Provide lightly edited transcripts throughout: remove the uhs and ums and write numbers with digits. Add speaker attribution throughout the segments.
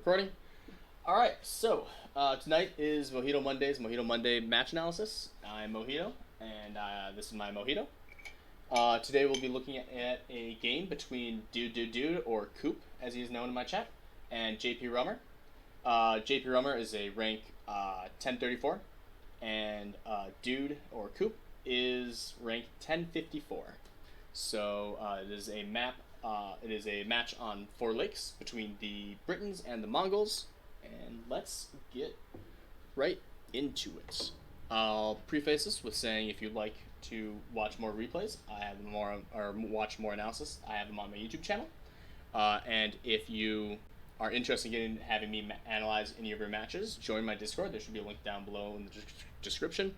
Speaker 1: Recording. Alright, so tonight is Mojito Monday's Mojito Monday match analysis. I'm Mojito, and this is my Mojito. Today we'll be looking at a game between Dude, or Coop, as he is known in my chat, and jprummer. jprummer is a rank 1034, and Dude, or Coop, is rank 1054. So it is a map. It is a match on 4 lakes between the Britons and the Mongols, and let's get right into it. I'll preface this with saying if you'd like to watch more replays, I have them more, or watch more analysis, I have them on my YouTube channel. And if you are interested in having me analyze any of your matches, join my Discord. There should be a link down below in the description.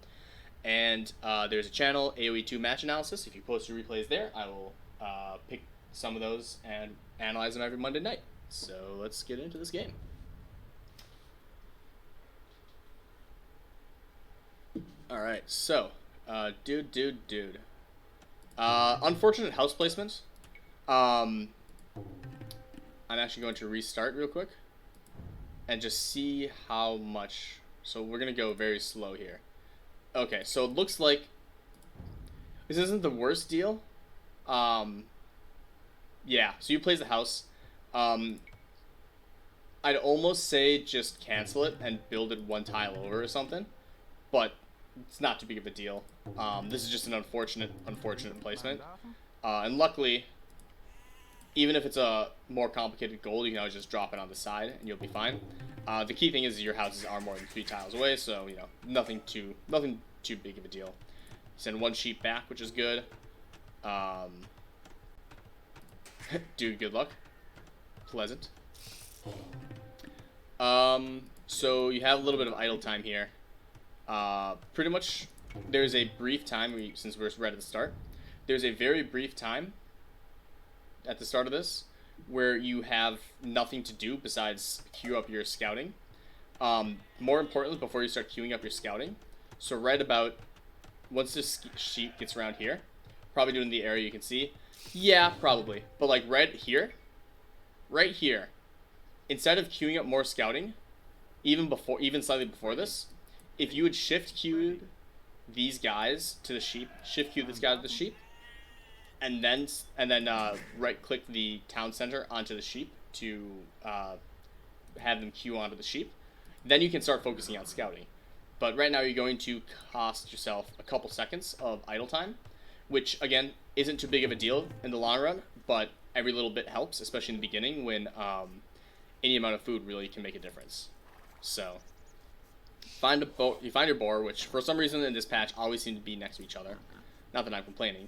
Speaker 1: And there's a channel, AoE2 Match Analysis. If you post your replays there, I will pick some of those and analyze them every Monday night. So let's get into this game. Alright, so, Dude. Unfortunate house placement. I'm actually going to restart real quick and just see how much. So we're going to go very slow here. Okay, so it looks like this isn't the worst deal. Yeah, so you plays the house. I'd almost say just cancel it and build it one tile over or something, but it's not too big of a deal. This is just an unfortunate placement. And luckily, even if it's a more complicated goal, you can always just drop it on the side and you'll be fine. The key thing is your houses are more than 3 tiles away, so you know nothing too big of a deal. Send 1 sheep back, which is good. Dude, good luck. Pleasant. So you have a little bit of idle time here. Pretty much, there's a brief time, since we're right at the start, there's a very brief time at the start of this where you have nothing to do besides queue up your scouting. More importantly, before you start queuing up your scouting, so right about once this sheep gets around here, probably doing the area you can see. Yeah, probably. But like right here, instead of queuing up more scouting, even slightly before this, if you would shift queue these guys to the sheep, shift queue this guy to the sheep, and then right click the town center onto the sheep to have them queue onto the sheep, then you can start focusing on scouting. But right now you're going to cost yourself a couple seconds of idle time, which again isn't too big of a deal in the long run, but every little bit helps, especially in the beginning when any amount of food really can make a difference. So you find your boar, which for some reason in this patch always seem to be next to each other. Not that I'm complaining.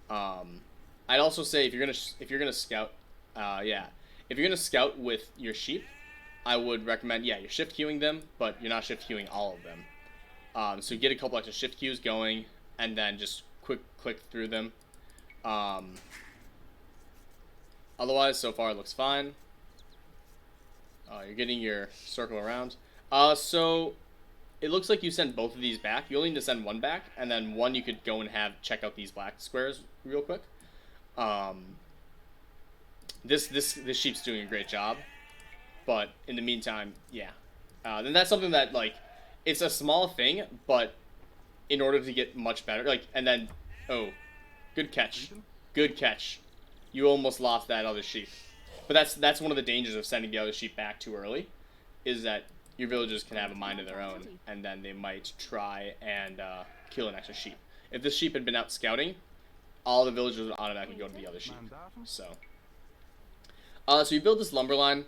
Speaker 1: I'd also say if you're gonna scout, if you're gonna scout with your sheep, I would recommend you're shift queuing them, but you're not shift queuing all of them. So get a couple extra shift queues going, and then just quick click through them. Otherwise, so far it looks fine. You're getting your circle around. So it looks like you send both of these back. You only need to send 1 back, and then 1 you could go and check out these black squares real quick. This sheep's doing a great job, but in the meantime, then that's something that it's a small thing, but in order to get much better, and then good catch. You almost lost that other sheep. But that's one of the dangers of sending the other sheep back too early, is that your villagers can have a mind of their own, and then they might try and kill an extra sheep. If this sheep had been out scouting, all the villagers would automatically go to the other sheep. So you build this lumber line.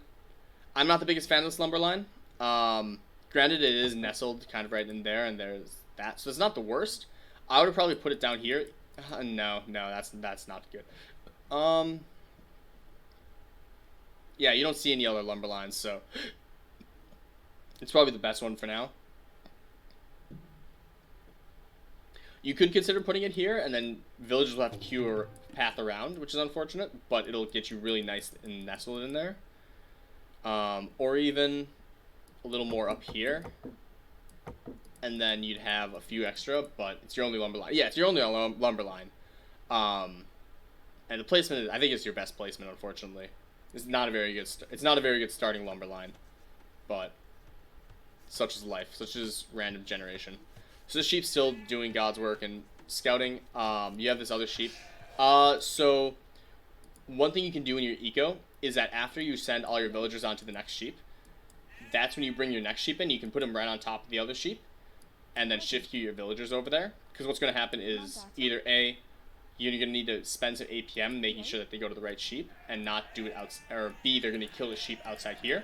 Speaker 1: I'm not the biggest fan of this lumber line. Granted, it is nestled kind of right in there, and there's that, so it's not the worst. I would have probably put it down here. No, that's not good. Yeah, you don't see any other lumber lines, so it's probably the best one for now. You could consider putting it here, and then villagers will have to queue a path around, which is unfortunate, but it'll get you really nice and nestled in there. Or even a little more up here, and then you'd have a few extra, but it's your only lumber line. Yeah, it's your only lumber line. And the placement, I think, is your best placement, unfortunately. It's not a very good. It's not a very good starting lumber line, but such is life. Such is random generation. So the sheep's still doing God's work and scouting. You have this other sheep. So one thing you can do in your eco is that after you send all your villagers onto the next sheep, that's when you bring your next sheep in. You can put them right on top of the other sheep, and then shift your villagers over there. Because what's going to happen is either A, you're going to need to spend some APM making sure that they go to the right sheep and not do it out, or B, they're going to kill the sheep outside here.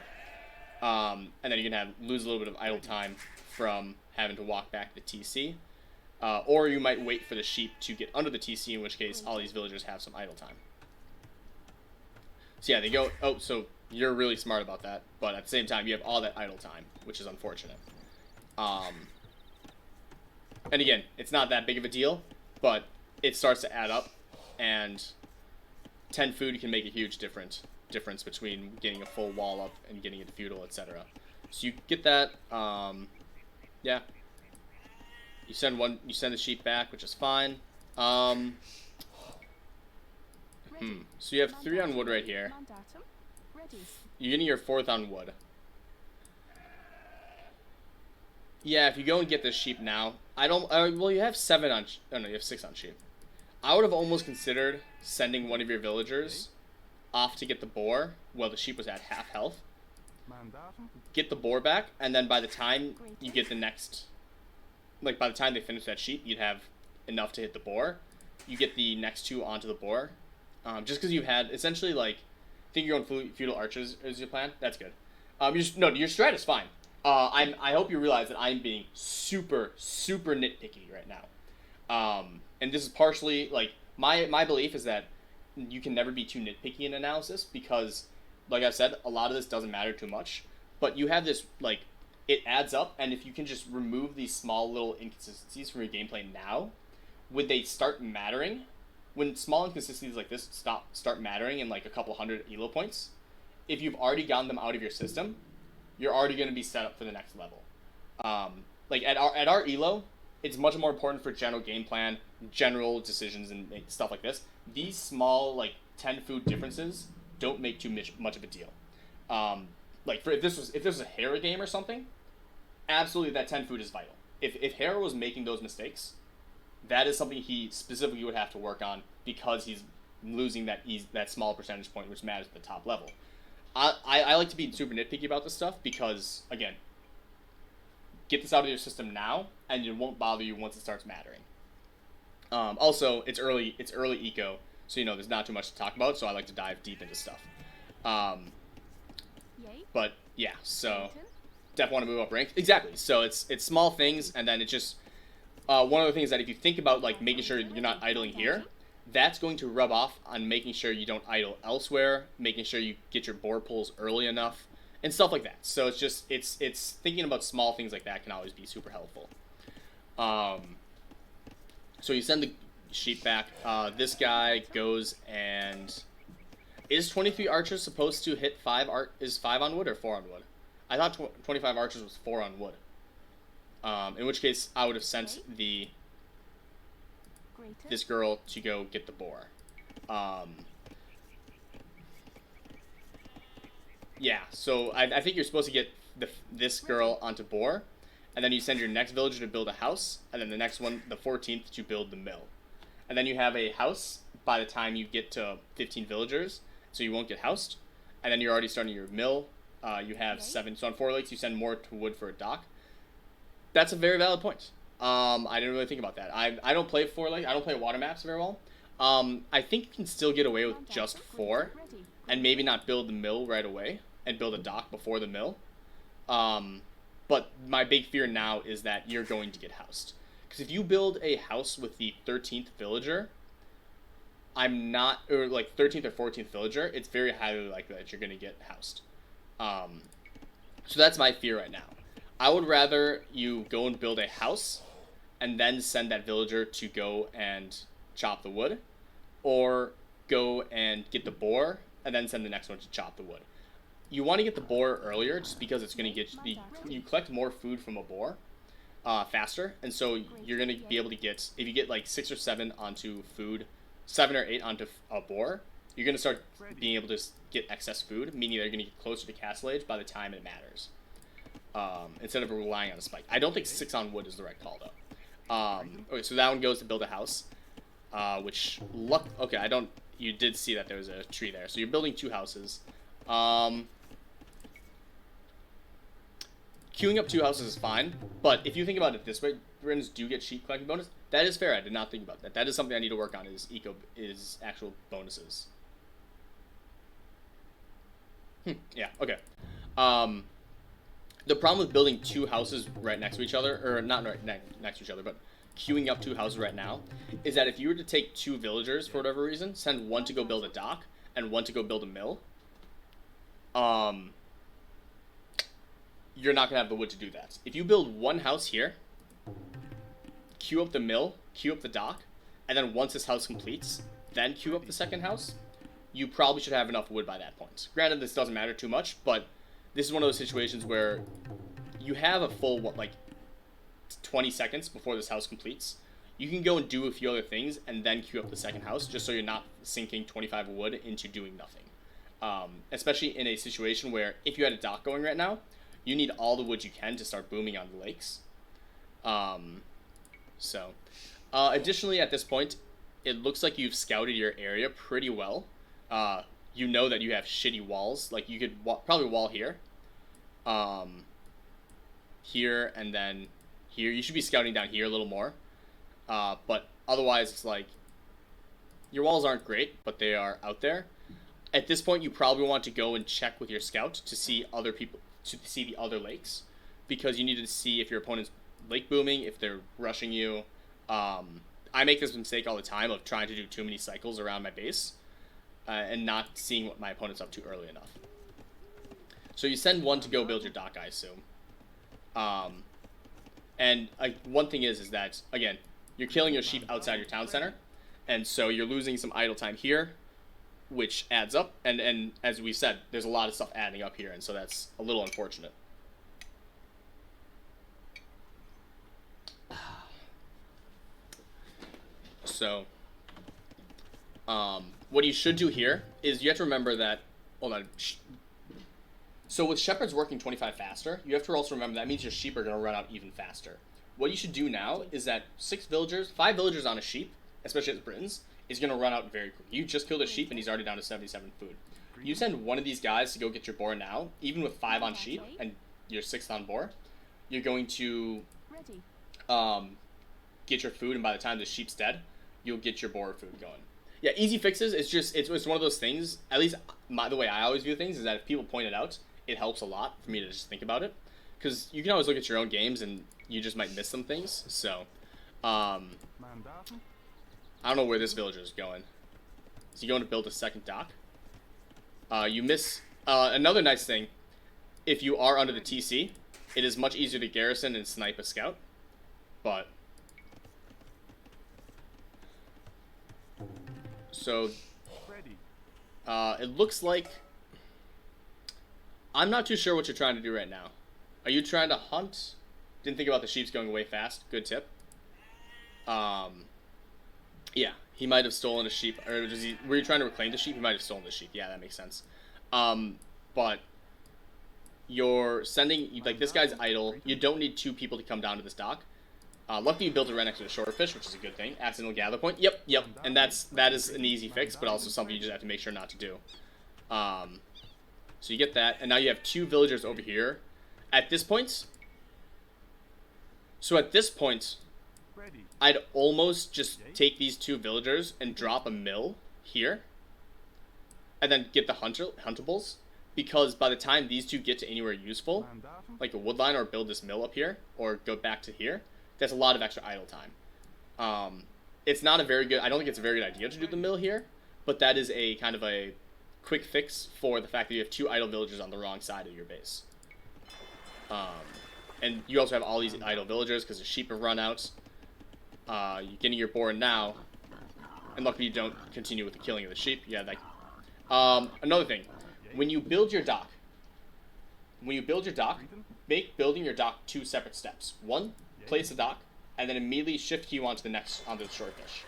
Speaker 1: And then you're going to lose a little bit of idle time from having to walk back the TC. Or you might wait for the sheep to get under the TC, in which case all these villagers have some idle time. So yeah, they go, oh, so you're really smart about that, but at the same time, you have all that idle time, which is unfortunate. And again, it's not that big of a deal, but it starts to add up, and 10 food can make a huge difference between getting a full wall up and getting it feudal, etc. So you get that, yeah. You send the sheep back, which is fine. So you have 3 on wood right here. You're getting your 4th on wood. Yeah, if you go and get this sheep now, well, you have 7 on, oh no, you have 6 on sheep. I would have almost considered sending one of your villagers off to get the boar while the sheep was at half health. Get the boar back, and then by the time you get the next, like by the time they finish that sheep, you'd have enough to hit the boar. You get the next 2 onto the boar. Just because you had, essentially, like, I think you're going feudal archers is your plan. That's good. Your strat is fine. I hope you realize that I'm being super, super nitpicky right now. And this is partially, like, my belief is that you can never be too nitpicky in analysis because, like I said, a lot of this doesn't matter too much. But you have this, like, it adds up, and if you can just remove these small little inconsistencies from your gameplay now, would they start mattering? When small inconsistencies like this start mattering in, like, a couple hundred elo points, if you've already gotten them out of your system, you're already going to be set up for the next level. Like, at our elo, it's much more important for general game plan, general decisions, and stuff like this. These small, like, 10 food differences don't make too much of a deal. Like, if this was a Hera game or something, absolutely that 10 food is vital. If Hera was making those mistakes, that is something he specifically would have to work on because he's losing that small percentage point, which matters at the top level. I like to be super nitpicky about this stuff because, again, get this out of your system now, and it won't bother you once it starts mattering. Also, it's early eco, so there's not too much to talk about. So I like to dive deep into stuff. But yeah, so definitely want to move up rank. Exactly. So it's small things, and then it just one of the things that if you think about like making sure you're not idling here, that's going to rub off on making sure you don't idle elsewhere, making sure you get your boar pulls early enough, and stuff like that. So it's just it's thinking about small things like that can always be super helpful. So you send the sheep back. This guy goes and is 23 archers supposed to hit 5 is 5 on wood or 4 on wood? I thought 25 archers was 4 on wood. In which case I would have sent this girl to go get the boar. Yeah, so I think you're supposed to get this girl onto boar, and then you send your next villager to build a house, and then the next one, the 14th, to build the mill. And then you have a house by the time you get to 15 villagers, so you won't get housed. And then you're already starting your mill. You have 7. So on 4 lakes, you send more to wood for a dock. That's a very valid point. I didn't really think about that. I don't play 4 lakes. I don't play water maps very well. I think you can still get away with just 4, and maybe not build the mill right away and build a dock before the mill. But my big fear now is that you're going to get housed. Because if you build a house with the 13th villager, or like 13th or 14th villager, it's very highly likely that you're going to get housed. So that's my fear right now. I would rather you go and build a house and then send that villager to go and chop the wood, or go and get the boar and then send the next one to chop the wood. You want to get the boar earlier just because it's going to get you collect more food from a boar faster, and so you're going to be able to get, if you get like 6 or 7 onto food, 7 or 8 onto a boar, you're going to start being able to get excess food, meaning they're going to get closer to castle age by the time it matters. Instead of relying on a spike. I don't think 6 on wood is the right call, though. Okay, so that one goes to build a house. Okay, you did see that there was a tree there. So you're building 2 houses. Queuing up 2 houses is fine, but if you think about it this way, Britons do get sheep collecting bonus. That is fair. I did not think about that. That is something I need to work on. Is actual bonuses. Yeah. Okay. The problem with building 2 houses right next to each other, or not right next to each other, but queuing up 2 houses right now, is that if you were to take 2 villagers for whatever reason, send one to go build a dock and one to go build a mill, you're not gonna have the wood to do that. If you build 1 house here, queue up the mill, queue up the dock, and then once this house completes, then queue up the second house, you probably should have enough wood by that point. Granted, this doesn't matter too much, but this is one of those situations where you have a full, 20 seconds before this house completes. You can go and do a few other things and then queue up the second house, just so you're not sinking 25 wood into doing nothing. Especially in a situation where if you had a dock going right now, you need all the wood you can to start booming on the lakes. Additionally, at this point, it looks like you've scouted your area pretty well. You know that you have shitty walls. Like, you could probably wall here. Here, and then here. You should be scouting down here a little more. But otherwise, it's like, your walls aren't great, but they are out there. At this point, you probably want to go and check with your scout to see other people, to see the other lakes, because you need to see if your opponent's lake booming, if they're rushing you. I make this mistake all the time of trying to do too many cycles around my base and not seeing what my opponent's up to early enough. So you send one to go build your dock, I assume. One thing is that, again, you're killing your sheep outside your town center, and so you're losing some idle time here, which adds up, and as we said, there's a lot of stuff adding up here, and so that's a little unfortunate. So, what you should do here is you have to remember that, hold on, so with shepherds working 25 faster, you have to also remember that means your sheep are going to run out even faster. What you should do now is that 5 villagers on a sheep, especially as Britons, is going to run out very quick. You just killed a sheep and he's already down to 77 food. You send one of these guys to go get your boar now, even with 5 on sheep and your 6th on boar, you're going to get your food, and by the time the sheep's dead, you'll get your boar food going. Yeah, easy fixes. It's one of those things, at least the way I always view things, is that if people point it out, it helps a lot for me to just think about it. Because you can always look at your own games and you just might miss some things. So, I don't know where this villager is going. Is he going to build a second dock? You miss... another nice thing, if you are under the TC, it is much easier to garrison and snipe a scout. But... So... it looks like... I'm not too sure what you're trying to do right now. Are you trying to hunt? Didn't think about the sheep's going way fast. Good tip. Yeah, he might have stolen a sheep. Or were you trying to reclaim the sheep? He might have stolen the sheep. Yeah, that makes sense. But you're sending... Like, this guy's idle. You don't need 2 people to come down to this dock. Luckily you built it right next to the swordfish, which is a good thing. Accidental gather point. Yep. And that is an easy fix, but also something you just have to make sure not to do. So you get that, and now you have 2 villagers over here. At this point... So at this point, I'd almost just take these 2 villagers and drop a mill here. And then get the huntables. Because by the time these 2 get to anywhere useful, like a woodline or build this mill up here, or go back to here, that's a lot of extra idle time. It's not a very good... I don't think it's a very good idea to do the mill here, but that is a kind of a quick fix for the fact that you have 2 idle villagers on the wrong side of your base. And you also have all these idle villagers because the sheep have run out. You're getting your boar now, and luckily you don't continue with the killing of the sheep. Yeah, that... another thing, when you build your dock, make building your dock 2 separate steps. 1, place the dock, and then immediately shift queue onto the swordfish.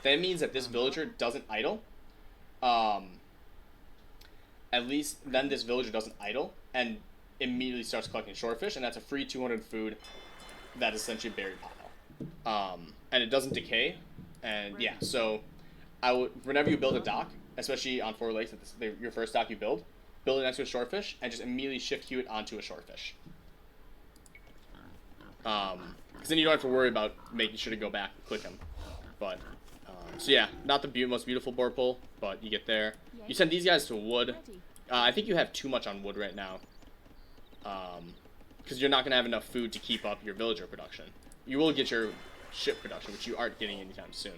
Speaker 1: That means that this villager doesn't idle um, at least then this villager doesn't idle and immediately starts collecting swordfish, and that's a free 200 food that is essentially a berry pile. And it doesn't decay, and yeah, so whenever you build a dock, especially on 4 lakes, your first dock you build it next to a swordfish, and just immediately shift queue it onto a swordfish. Because then you don't have to worry about making sure to go back and click them. But, so yeah, not the most beautiful board pull, but you get there. You send these guys to wood. I think you have too much on wood right now. Because you're not going to have enough food to keep up your villager production. You will get your ship production, which you aren't getting anytime soon.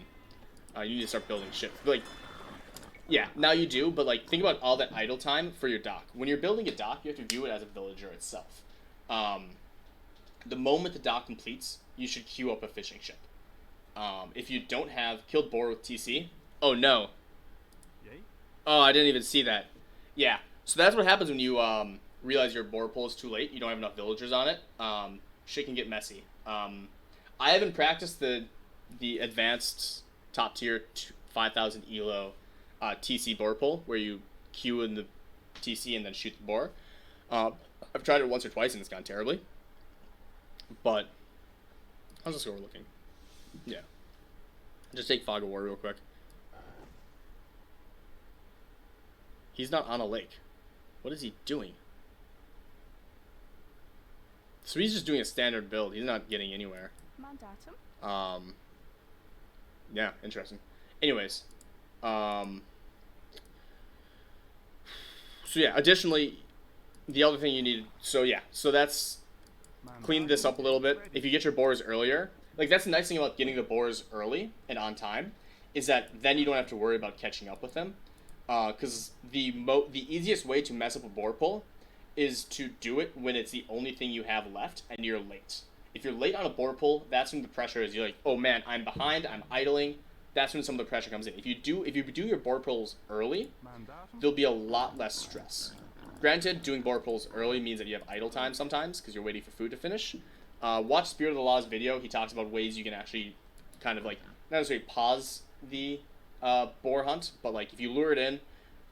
Speaker 1: You need to start building ships. Like, yeah, now you do, but like, think about all that idle time for your dock. When you're building a dock, you have to view it as a villager itself. The moment the dock completes, you should queue up a fishing ship. If you don't have killed boar with TC, oh no. Oh, I didn't even see that. Yeah, so that's what happens when you realize your boar pull is too late. You don't have enough villagers on it. Shit can get messy. I haven't practiced the advanced top tier 5,000 elo TC boar pull where you queue in the TC and then shoot the boar. I've tried it once or twice and it's gone terribly. But how's the score looking? Yeah. Just take Fog of War real quick. He's not on a lake. What is he doing? So he's just doing a standard build. He's not getting anywhere. Yeah, interesting. Anyways. So yeah, additionally, the other thing you need... So yeah, so that's... Clean this up a little bit. If you get your boars earlier... Like, that's the nice thing about getting the boars early and on time, is that then you don't have to worry about catching up with them. Because the easiest way to mess up a boar pull is to do it when it's the only thing you have left and you're late. If you're late on a boar pull, that's when the pressure is. You're like, oh man, I'm behind, I'm idling. That's when some of the pressure comes in. If you do your boar pulls early, there'll be a lot less stress. Granted, doing boar pulls early means that you have idle time sometimes because you're waiting for food to finish. Watch Spirit of the Law's video. He talks about ways you can actually kind of like, not necessarily pause the boar hunt, but like if you lure it in,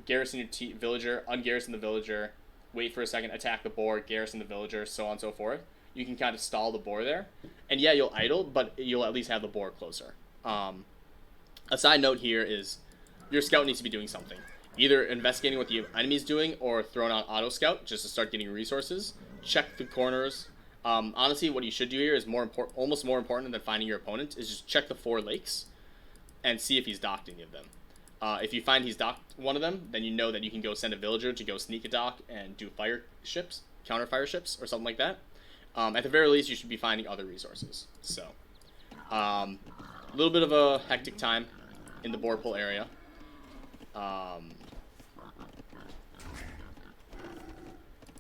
Speaker 1: garrison your villager, ungarrison the villager, wait for a second, attack the boar, garrison the villager, so on and so forth. You can kind of stall the boar there. And yeah, you'll idle, but you'll at least have the boar closer. A side note here is your scout needs to be doing something. Either investigating what the enemy's doing or throwing on auto scout just to start getting resources. Check the corners. Honestly, what you should do here is almost more important than finding your opponent, is just check the 4 lakes and see if he's docked any of them. If you find he's docked one of them, then you know that you can go send a villager to go sneak a dock and do fire ships, counter fire ships, or something like that. At the very least, you should be finding other resources. So, a little bit of a hectic time in the boar pull area.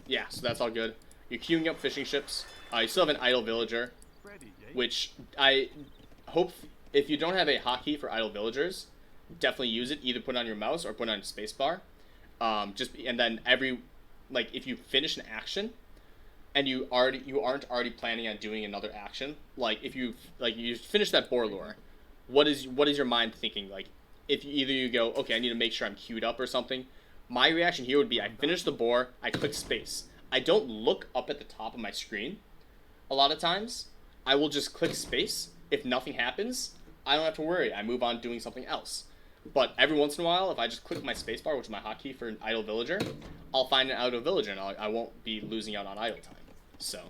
Speaker 1: Yeah, so that's all good. You're queuing up fishing ships. You still have an idle villager, which I hope, if you don't have a hotkey for idle villagers, definitely use it. Either put it on your mouse or put it on spacebar. And then if you finish an action and you aren't already planning on doing another action, like if you finish that boar lure, what is your mind thinking? Like, if you go, okay, I need to make sure I'm queued up or something. My reaction here would be, I finish the boar, I click space. I don't look up at the top of my screen a lot of times. I will just click space. If nothing happens, I don't have to worry. I move on doing something else. But every once in a while, if I just click my spacebar, which is my hotkey for an idle villager, I'll find an idle villager, and I won't be losing out on idle time. So,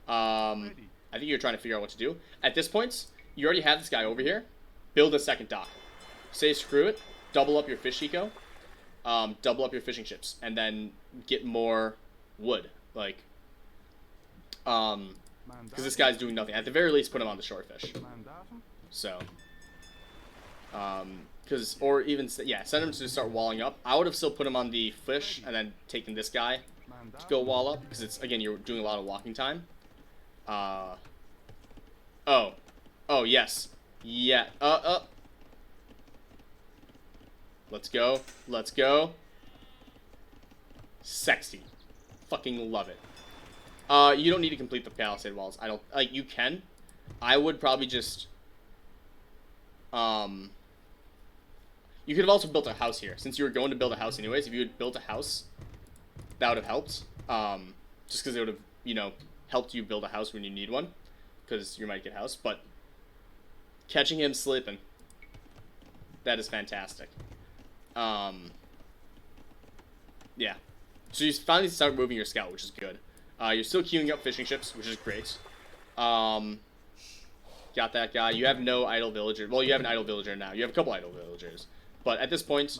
Speaker 1: I think you're trying to figure out what to do. At this point, you already have this guy over here. Build a second dock. Say screw it. Double up your fish eco. Double up your fishing ships, and then get more wood. Like, because this guy's doing nothing. At the very least, put him on the swordfish. So, or even, yeah, send him to start walling up. I would have still put him on the fish and then taken this guy to go wall up, because it's, again, you're doing a lot of walking time. Oh, yes. Yeah, let's go. Let's go. Sexy. Fucking love it. You don't need to complete the palisade walls. I don't, like, you can. I would probably just, You could have also built a house here. Since you were going to build a house anyways, if you had built a house, that would have helped. Just because it would have, you know, helped you build a house when you need one. Because you might get a house. But catching him sleeping, that is fantastic. Yeah. So you finally start moving your scout, which is good. You're still queuing up fishing ships, which is great. Got that guy. You have no idle villager. Well, you have an idle villager now. You have a couple idle villagers. But at this point,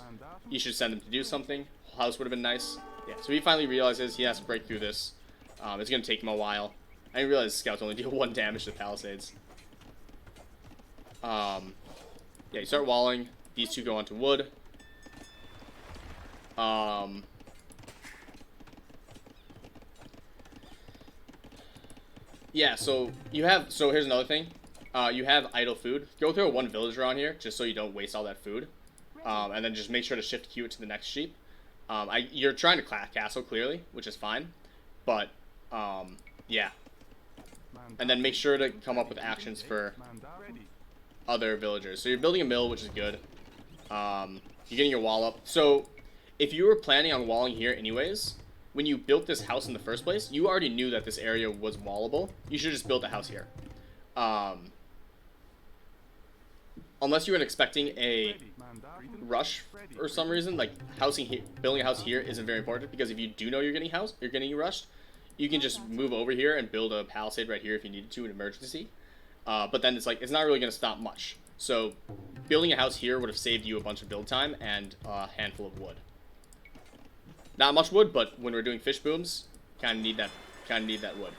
Speaker 1: you should send them to do something. House would have been nice. Yeah, so he finally realizes he has to break through this. It's going to take him a while. I didn't realize scouts only deal 1 damage to palisades. Yeah, you start walling. These two go onto wood. Yeah, so you have, so here's another thing. You have idle food. Go throw 1 villager on here, just so you don't waste all that food. And then just make sure to shift queue it to the next sheep. You're trying to castle, clearly, which is fine. But, yeah. And then make sure to come up with actions for other villagers. So you're building a mill, which is good. You're getting your wall up. So, if you were planning on walling here anyways, when you built this house in the first place, you already knew that this area was wallable. You should have just built a house here. Unless you were expecting a rush for some reason, like building a house here isn't very important, because if you do know you're getting rushed, you can just move over here and build a palisade right here if you needed to in emergency. But then it's like, it's not really going to stop much. So building a house here would have saved you a bunch of build time and a handful of wood. Not much wood, but when we're doing fish booms, kind of need that wood.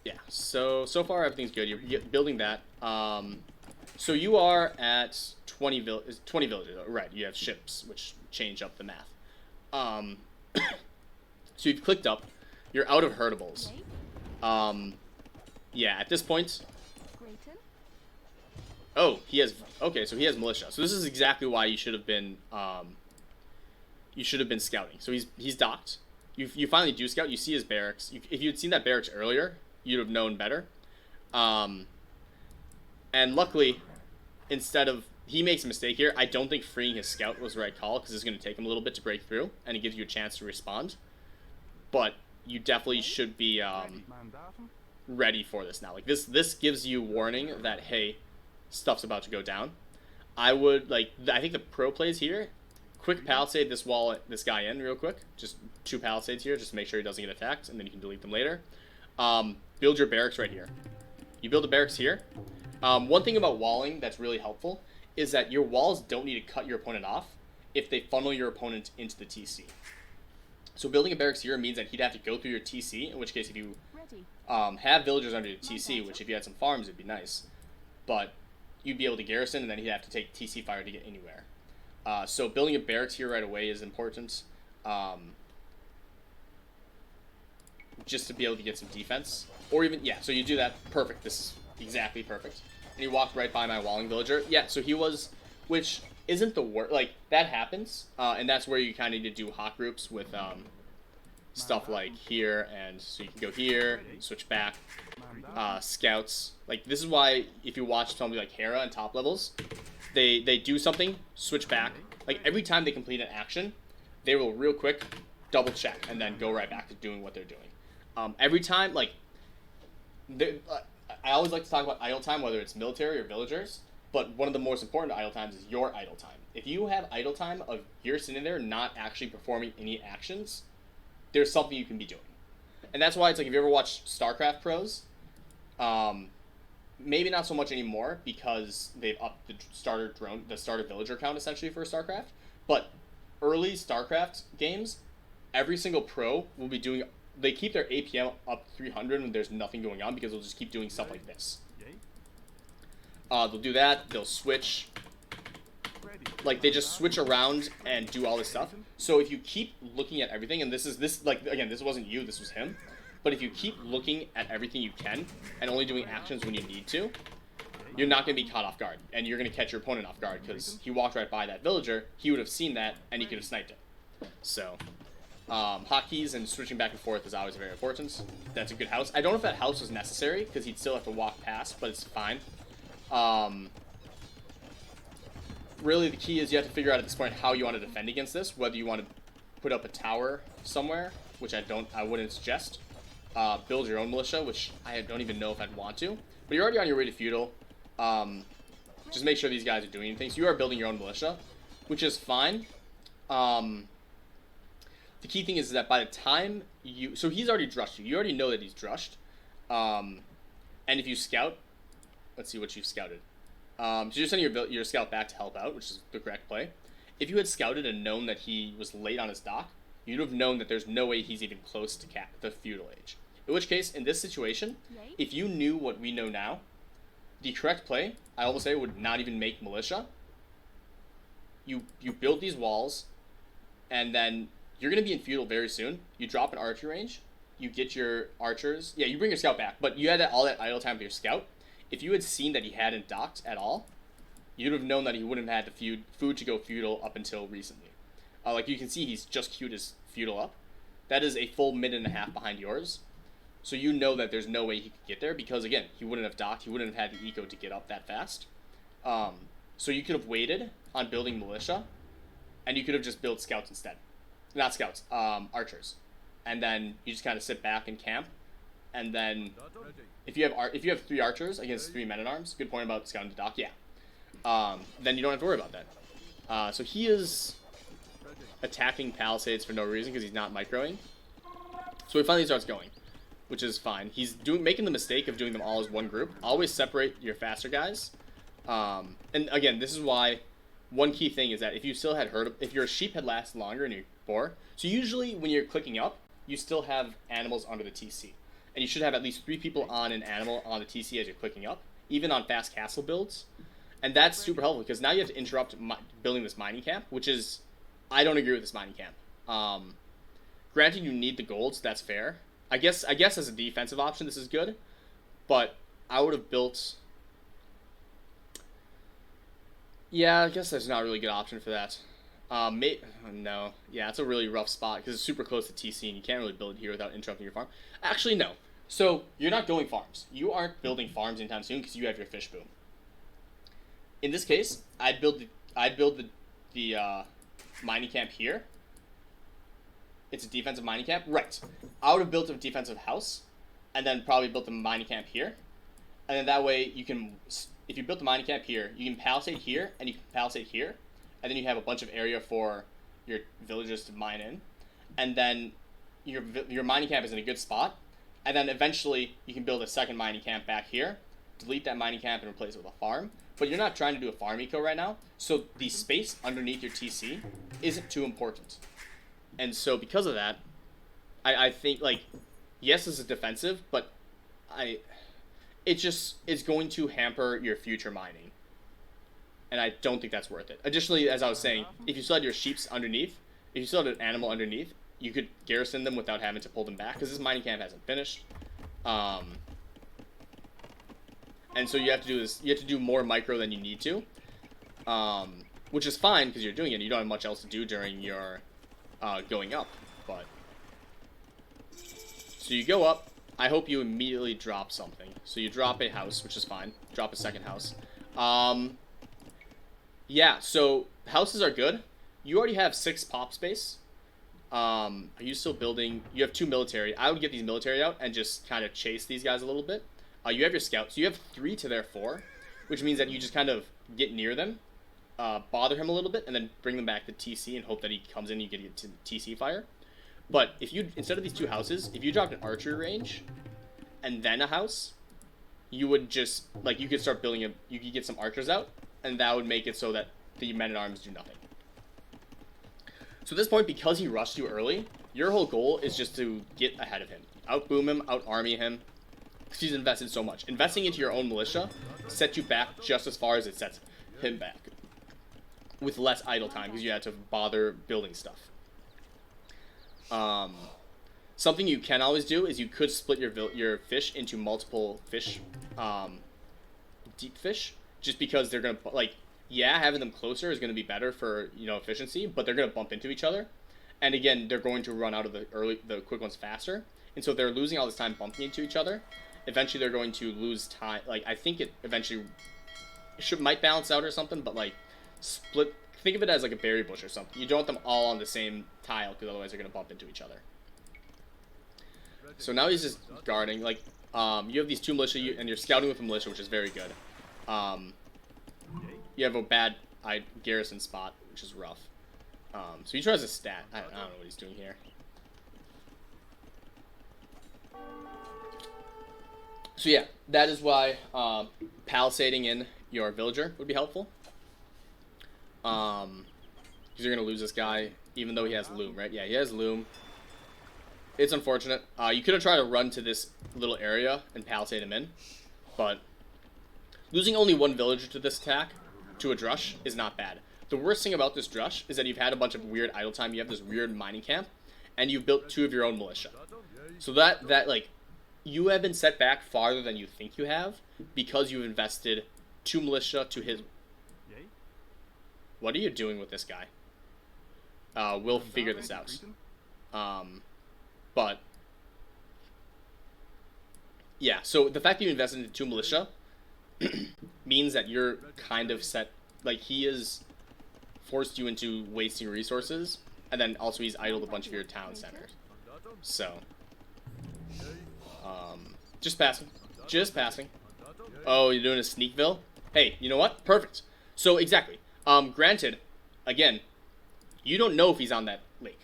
Speaker 1: Yeah, so far everything's good. You're building that. So you are at 20 villages, right? You have ships, which change up the math. So you've clicked up. You're out of herdables. Yeah, at this point. Oh, he has. Okay, so he has militia. So this is exactly why you should have been. You should have been scouting. So he's docked. You finally do scout. You see his barracks. If you'd seen that barracks earlier, you'd have known better. And luckily, instead of, he makes a mistake here. I don't think freeing his scout was the right call, because it's going to take him a little bit to break through, and it gives you a chance to respond. But you definitely should be ready for this now. Like this gives you warning that, hey, stuff's about to go down. I think the pro plays here. Quick palisade this guy in real quick. Just 2 palisades here, just to make sure he doesn't get attacked, and then you can delete them later. Build your barracks right here. You build the barracks here. One thing about walling that's really helpful is that your walls don't need to cut your opponent off if they funnel your opponent into the TC. So building a barracks here means that he'd have to go through your TC, in which case if you have villagers under the TC, which if you had some farms it'd be nice, but you'd be able to garrison, and then he'd have to take TC fire to get anywhere. So building a barracks here right away is important. Just to be able to get some defense. Or even, yeah, so you do that. Perfect. This is exactly perfect. And he walked right by my walling villager. Yeah, so he was, which isn't the worst. Like, that happens. And that's where you kind of need to do hot groups with stuff like here. And so you can go here, switch back. Scouts. Like, this is why if you watch somebody like Hera in top levels, they do something, switch back. Like, every time they complete an action, they will real quick double check and then go right back to doing what they're doing. Every time, like, I always like to talk about idle time, whether it's military or villagers, but one of the most important idle times is your idle time. If you have idle time of you're sitting there not actually performing any actions, there's something you can be doing. And that's why it's like, if you ever watch StarCraft pros, maybe not so much anymore because they've upped the starter villager count essentially for StarCraft, but early StarCraft games, every single pro will be doing, they keep their APM up 300 when there's nothing going on, because they'll just keep doing stuff like this. They'll do that, they'll switch, like they just switch around and do all this stuff. So if you keep looking at everything, and this wasn't you, this was him, but if you keep looking at everything you can and only doing actions when you need to, you're not going to be caught off guard, and you're going to catch your opponent off guard, because he walked right by that villager, he would have seen that, and he could have sniped it. So hotkeys and switching back and forth is always very important. That's a good house. I don't know if that house was necessary, because he'd still have to walk past, but it's fine. really the key is you have to figure out at this point how you want to defend against this, whether you want to put up a tower somewhere, which I wouldn't suggest. Build your own militia, which I don't even know if I'd want to. But you're already on your way to feudal. Just make sure these guys are doing anything. So you are building your own militia, which is fine. The key thing is that by the time so he's already drushed you. You already know that he's drushed. And if you scout, let's see what you've scouted. So you're sending your scout back to help out, which is the correct play. If you had scouted and known that he was late on his dock, you'd have known that there's no way he's even close to the feudal age. In which case, in this situation, if you knew what we know now, the correct play, I almost say, would not even make militia. You build these walls, and then you're going to be in feudal very soon. You drop an archery range, you get your archers. Yeah, you bring your scout back, but you had all that idle time with your scout. If you had seen that he hadn't docked at all, you'd have known that he wouldn't have had the food to go feudal up until recently. Like you can see, he's just queued his feudal up. That is a full minute and a half behind yours. So you know that there's no way he could get there because, again, he wouldn't have docked. He wouldn't have had the eco to get up that fast. So you could have waited on building militia, and you could have just built scouts instead. Not scouts, archers. And then you just kind of sit back and camp. And then if you have 3 archers against 3 men-at-arms, good point about scouting to dock, yeah. Then you don't have to worry about that. So he is attacking palisades for no reason because he's not microing. So he finally starts going, which is fine. He's making the mistake of doing them all as one group. Always separate your faster guys. And again, this is why one key thing is that if you still had if your sheep had lasted longer and your boar, so usually when you're clicking up, you still have animals under the TC. And you should have at least 3 people on an animal on the TC as you're clicking up, even on fast castle builds. And that's super helpful because now you have to interrupt building this mining camp, which is, I don't agree with this mining camp. Granted, you need the gold, so that's fair. I guess as a defensive option, this is good, but I would have built. Yeah, I guess there's not a really good option for that. No, yeah, it's a really rough spot because it's super close to TC, and you can't really build it here without interrupting your farm. Actually, no. So you're not going farms. You aren't building farms anytime soon because you have your fish boom. In this case, I'd build the mining camp here. It's a defensive mining camp, right? I would have built a defensive house, and then probably built a mining camp here, and then that way you can. If you built the mining camp here, you can palisade here, and you can palisade here, and then you have a bunch of area for your villagers to mine in, and then your mining camp is in a good spot, and then eventually you can build a second mining camp back here, delete that mining camp and replace it with a farm. But you're not trying to do a farm eco right now, so the space underneath your TC isn't too important. And so because of that, I think, like, yes, this is defensive, but it's going to hamper your future mining. And I don't think that's worth it. Additionally, as I was saying, if you still had your sheeps underneath, if you still had an animal underneath, you could garrison them without having to pull them back, because this mining camp hasn't finished. And so you have to do more micro than you need to, which is fine because you're doing it. You don't have much else to do during your going up. But so you go up. I hope you immediately drop something. So you drop a house, which is fine. Drop a second house. Yeah. So houses are good. You already have 6 pop space. Are you still building? You have 2 military. I would get these military out and just kind of chase these guys a little bit. You have your scouts. So you have 3 to their 4, which means that you just kind of get near them, bother him a little bit, and then bring them back to TC and hope that he comes in and you get to TC fire. But if you, instead of these 2 houses, if you dropped an archery range and then a house, you would just, like, you could start building you could get some archers out, and that would make it so that the men-at-arms do nothing. So at this point, because he rushed you early, your whole goal is just to get ahead of him. Out-boom him, out-army him, because he's invested so much. Investing into your own militia sets you back just as far as it sets him back, with less idle time, because you had to bother building stuff. Something you can always do is you could split your fish into multiple fish, deep fish, just because they're going to, like, yeah, having them closer is going to be better for, efficiency, but they're going to bump into each other. And again, they're going to run out of the quick ones faster. And so if they're losing all this time bumping into each other, eventually they're going to lose time. Like, I think it eventually might balance out or something, but, like, split. Think of it as like a berry bush or something. You don't want them all on the same tile because otherwise they're gonna bump into each other. So now he's just guarding. Like, you have these 2 militia, and you're scouting with a militia, which is very good. You have a bad garrison spot, which is rough. So he tries a stat. I don't know what he's doing here. So yeah, that is why palisading in your villager would be helpful. Because you're going to lose this guy, even though he has loom, right? Yeah, he has loom. It's unfortunate. You could have tried to run to this little area and palisade him in, but losing only 1 villager to this attack, to a drush, is not bad. The worst thing about this drush is that you've had a bunch of weird idle time. You have this weird mining camp, and you've built 2 of your own militia. So that like, you have been set back farther than you think you have, because you've invested 2 militia to his... What are you doing with this guy? We'll figure this out. But yeah, so the fact that you invested into 2 militia means that you're kind of set. Like, he has forced you into wasting resources, and then also he's idled a bunch of your town centers. So, just passing. Just passing. Oh, you're doing a sneakville? Hey, you know what? Perfect. So, exactly. Granted, again, you don't know if he's on that lake.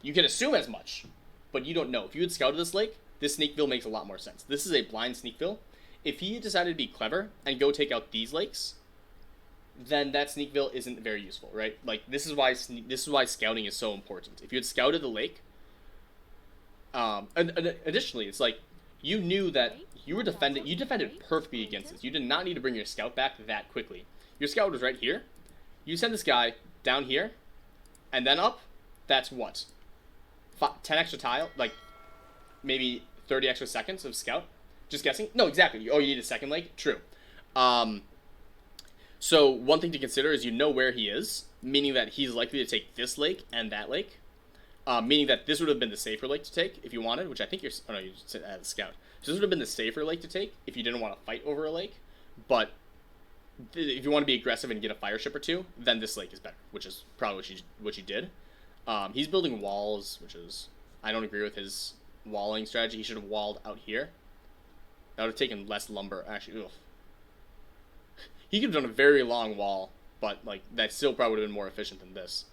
Speaker 1: You can assume as much, but you don't know. If you had scouted this lake, this sneakville makes a lot more sense. This is a blind sneakville. If he had decided to be clever and go take out these lakes, then that sneakville isn't very useful, right? Like, this is why scouting is so important. If you had scouted the lake, and additionally, it's like, you knew that you defended perfectly against this. You did not need to bring your scout back that quickly. Your scout was right here. You send this guy down here, and then up. That's what? 10 extra tile? Like, maybe 30 extra seconds of scout? Just guessing? No, exactly. Oh, you need a second lake? True. So, one thing to consider is you know where he is, meaning that he's likely to take this lake and that lake. Meaning that this would have been the safer lake to take if you wanted, which I think you're... Oh, no, you said as a scout. So this would have been the safer lake to take if you didn't want to fight over a lake. But if you want to be aggressive and get a fire ship or 2, then this lake is better, which is probably what you did. He's building walls, which is... I don't agree with his walling strategy. He should have walled out here. That would have taken less lumber. Actually, ugh. He could have done a very long wall, but like that still probably would have been more efficient than this.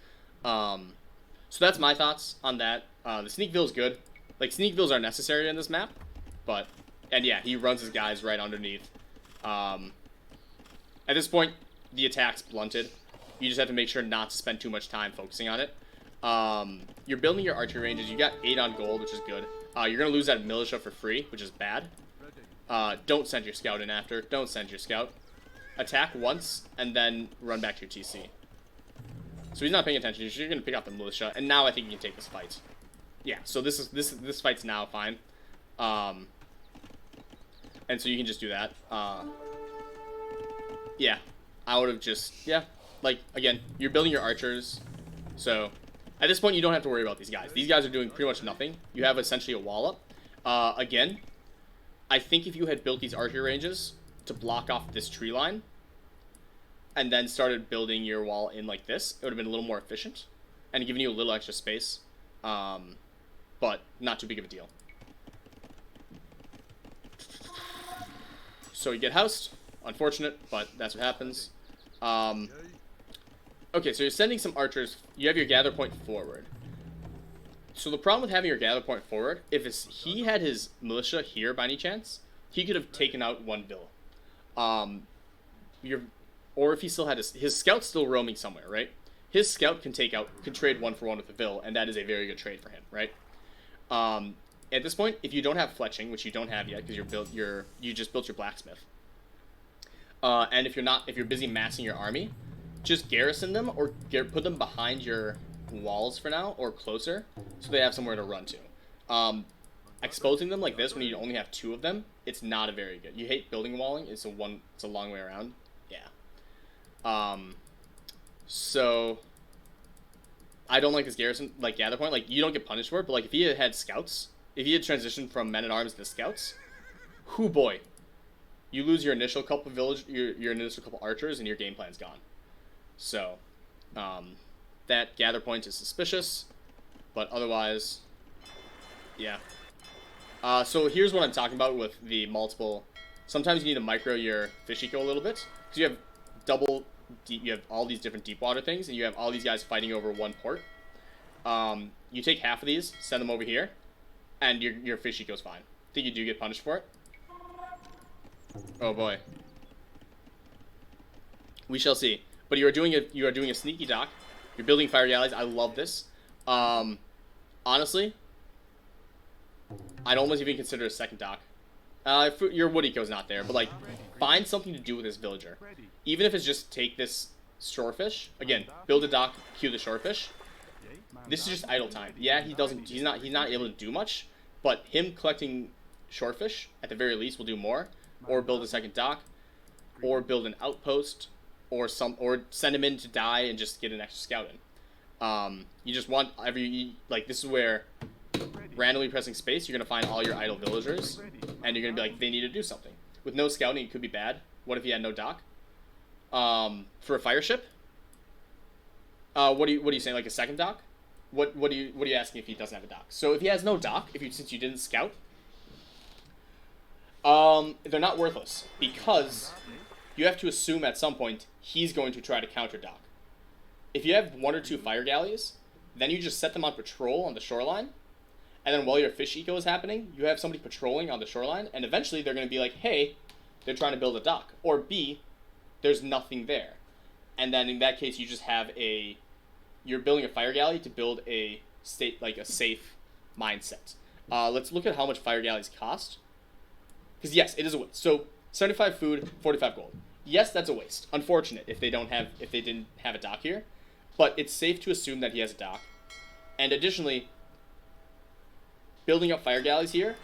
Speaker 1: So that's my thoughts on that. The sneakville is good. Like, sneakvilles are necessary in this map, but... And yeah, he runs his guys right underneath. At this point, the attack's blunted. You just have to make sure not to spend too much time focusing on it. You're building your archery ranges. You got 8 on gold, which is good. You're going to lose that militia for free, which is bad. Don't send your scout in after. Don't send your scout. Attack once, and then run back to your TC. So he's not paying attention. You're going to pick out the militia, and now I think you can take this fight. Yeah, so this fight's now fine. And so you can just do that. Yeah, I would have just... Yeah, like, again, you're building your archers. So, at this point, you don't have to worry about these guys. These guys are doing pretty much nothing. You have essentially a wall up. Again, I think if you had built these archery ranges to block off this tree line, and then started building your wall in like this, it would have been a little more efficient, and given you a little extra space, but not too big of a deal. So you get housed. Unfortunate, but that's what happens. Okay, so you're sending some archers. You have your gather point forward. So the problem with having your gather point forward, if he had his militia here by any chance, he could have taken out one bill. Or if he still had his scout's still roaming somewhere, right? His scout can trade 1 for 1 with the bill, and that is a very good trade for him, right? At this point, if you don't have fletching, which you don't have yet because you just built your blacksmith, and if you're busy massing your army, just garrison them or put them behind your walls for now or closer, so they have somewhere to run to. Exposing them like this when you only have 2 of them, it's not a very good. You hate building walling. It's a long way around. Yeah. So I don't like this garrison gather point. Like, you don't get punished for it, but like if he had scouts, if he had transitioned from men at arms to scouts, whoo boy, you lose your initial couple your initial couple archers and your game plan's gone. So, that gather point is suspicious, but otherwise, yeah. So here's what I'm talking about with the multiple. Sometimes you need to micro your fish eco a little bit, because you have you have all these different deep water things, and you have all these guys fighting over one port. You take half of these, send them over here, and your fish eco's fine. Think you do get punished for it? Oh boy. We shall see. But you are doing a sneaky dock. You're building fire galleys. I love this. Honestly, I'd almost even consider a second dock. Your wood eco's not there, but like, find something to do with this villager. Even if it's just take this shorefish. Again, build a dock, queue the shorefish. This is just idle time. Yeah, he's not able to do much, but him collecting shorefish at the very least will do more. Or build a second dock, or build an outpost, or send him in to die and just get an extra scout in. You just want this is where randomly pressing space, you're gonna find all your idle villagers, and you're gonna be like, they need to do something. With no scouting, it could be bad. What if he had no dock? For a fire ship? What are you saying? Like a second dock? What are you asking if he doesn't have a dock? So if he has no dock, since you didn't scout, they're not worthless, because you have to assume at some point he's going to try to counter dock. If you have 1 or 2 fire galleys, then you just set them on patrol on the shoreline, and then while your fish eco is happening, you have somebody patrolling on the shoreline, and eventually they're going to be like, hey, they're trying to build a dock. Or B, there's nothing there. And then in that case, you just have you're building a fire galley to build a safe mindset. Let's look at how much fire galleys cost. Because yes, it is a waste. So 75 food, 45 gold. Yes, that's a waste. Unfortunate if they didn't have a dock here, but it's safe to assume that he has a dock. And additionally, building up fire galleys here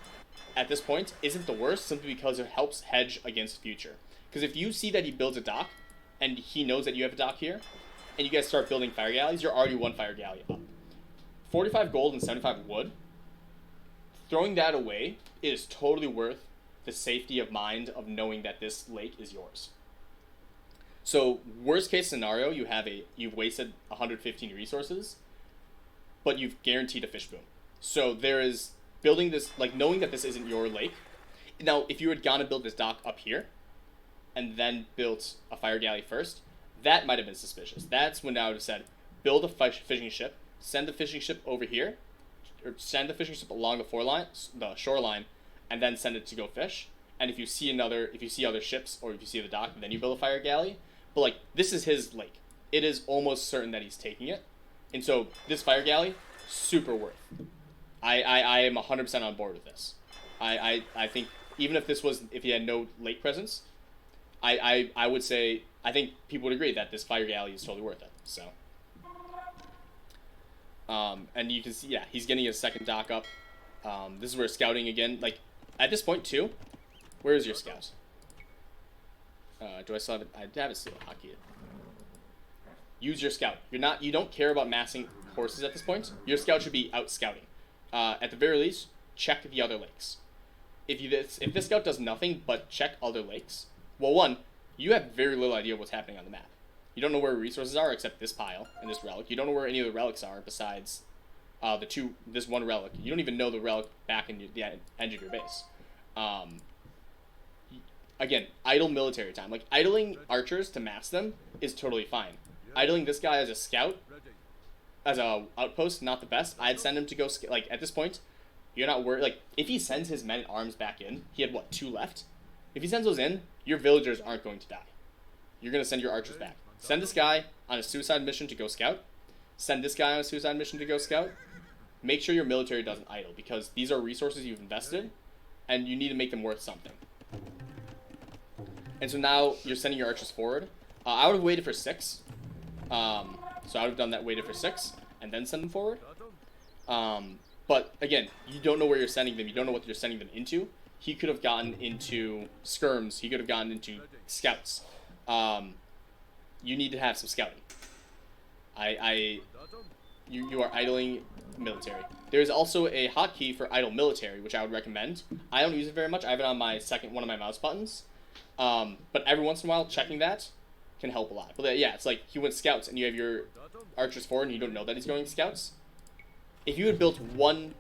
Speaker 1: at this point isn't the worst, simply because it helps hedge against future. Because if you see that he builds a dock and he knows that you have a dock here, and you guys start building fire galleys, you're already 1 fire galley up. 45 gold and 75 wood. Throwing that away is totally worth the safety of mind of knowing that this lake is yours. So worst case scenario, you've wasted 115 resources, but you've guaranteed a fish boom. So there is building this, knowing that this isn't your lake. Now, if you had gone to build this dock up here, and then built a fire galley first, that might have been suspicious. That's when I would have said, build a fishing ship, send the fishing ship over here, or send the fishing ship along the shoreline, and then send it to go fish. And if you see other ships, or if you see the dock, then you build a fire galley. But this is his lake. It is almost certain that he's taking it. And so this fire galley, super worth. I am 100% on board with this. I think even if he had no lake presence, I would say, I think people would agree that this fire galley is totally worth it. So, and you can see, yeah, he's getting his second dock up. This is where scouting again, at this point too, where is your scout? Do I still have it? I have it still hotkey. Use your scout. You don't care about massing horses at this point. Your scout should be out scouting. At the very least, check the other lakes. If this scout does nothing but check other lakes, well, one, you have very little idea of what's happening on the map. You don't know where resources are except this pile and this relic. You don't know where any of the relics are besides this one relic. You don't even know the relic back in the edge of your base. Again, idle military time. Idling archers to mass them is totally fine. Idling this guy as a scout, as a outpost, not the best. I'd send him to go, at this point, you're not worried. If he sends his men-at-arms back in, he had, 2 left? If he sends those in, your villagers aren't going to die. You're going to send your archers back. Send this guy on a suicide mission to go scout. Send this guy on a suicide mission to go scout. Make sure your military doesn't idle, because these are resources you've invested, and you need to make them worth something. And so now you're sending your archers forward. I would have waited for 6. So I would have done that, waited for 6, and then send them forward. But again, you don't know where you're sending them. You don't know what you're sending them into. He could have gotten into skirms. He could have gotten into scouts. You need to have some scouting. You are idling military. There's also a hotkey for idle military, which I would recommend. I don't use it very much. I have it on my one of my mouse buttons. But every once in a while, checking that can help a lot. But yeah, it's like he went scouts and you have your archers forward and you don't know that he's going scouts. If you had built one,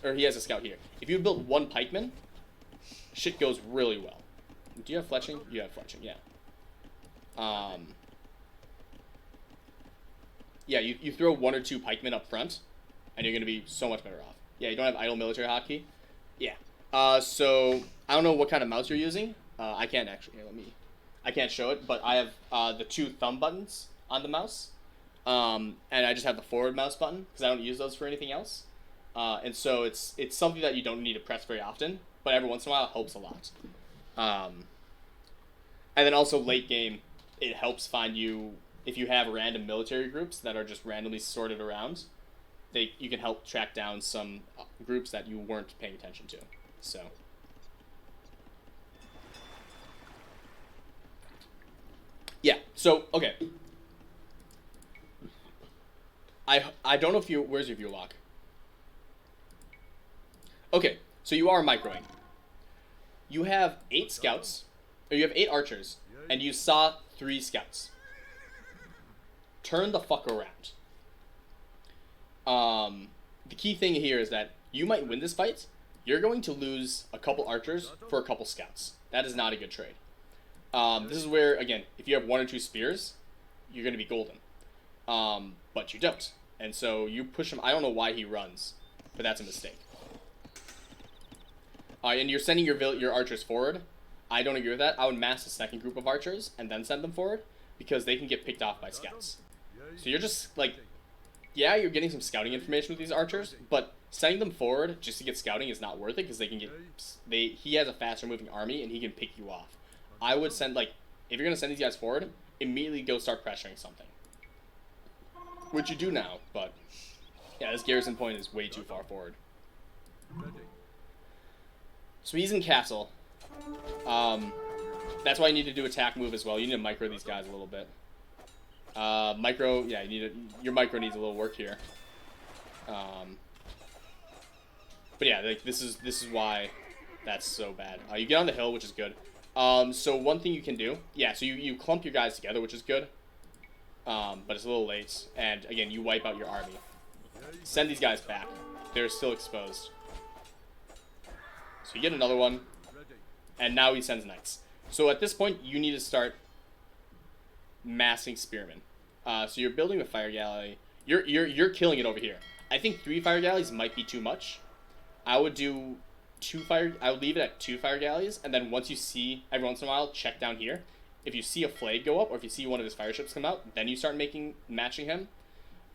Speaker 1: or he has a scout here. If you had built one pikeman, shit goes really well. Do you have fletching? You have fletching, yeah. Yeah, you throw 1 or 2 pikemen up front, and you're going to be so much better off. Yeah, you don't have idle military hotkey? Yeah. So, I don't know what kind of mouse you're using. I can't actually, here, I can't show it, but I have the 2 thumb buttons on the mouse. And I just have the forward mouse button, because I don't use those for anything else. And so it's something that you don't need to press very often, but every once in a while it helps a lot. And then also late game, it helps find you, if you have random military groups that are just randomly sorted around, you can help track down some groups that you weren't paying attention to. So. Yeah, so, okay. I don't know if where's your view lock? Okay, so you are microing. You have 8 scouts, or you have 8 archers, and you saw 3 scouts. Turn the fuck around. The key thing here is that you might win this fight. You're going to lose a couple archers for a couple scouts. That is not a good trade. This is where, again, if you have 1 or 2 spears, you're going to be golden. But you don't. And so you push him. I don't know why he runs, but that's a mistake. And you're sending your archers forward. I don't agree with that. I would mass a second group of archers and then send them forward, because they can get picked off by scouts. So you're just, like, yeah, you're getting some scouting information with these archers, but sending them forward just to get scouting is not worth it, because he has a faster moving army and he can pick you off. I would send, like, if you're going to send these guys forward, immediately go start pressuring something. Which you do now, but yeah, this garrison point is way too far forward. So he's in castle. That's why you need to do attack move as well. You need to micro these guys a little bit. Micro, yeah, your micro needs a little work here. But yeah, like, this is why that's so bad. You get on the hill, which is good. So one thing you can do, yeah, so you clump your guys together, which is good. But it's a little late, and again, you wipe out your army. Send these guys back. They're still exposed. So you get another one, and now he sends knights. So at this point, you need to start massing spearmen. So you're building a fire galley. You're killing it over here. I think 3 fire galleys might be too much. I would do I would leave it at 2 fire galleys, and then once you see, every once in a while, check down here. If you see a flag go up, or if you see one of his fire ships come out, then you start matching him.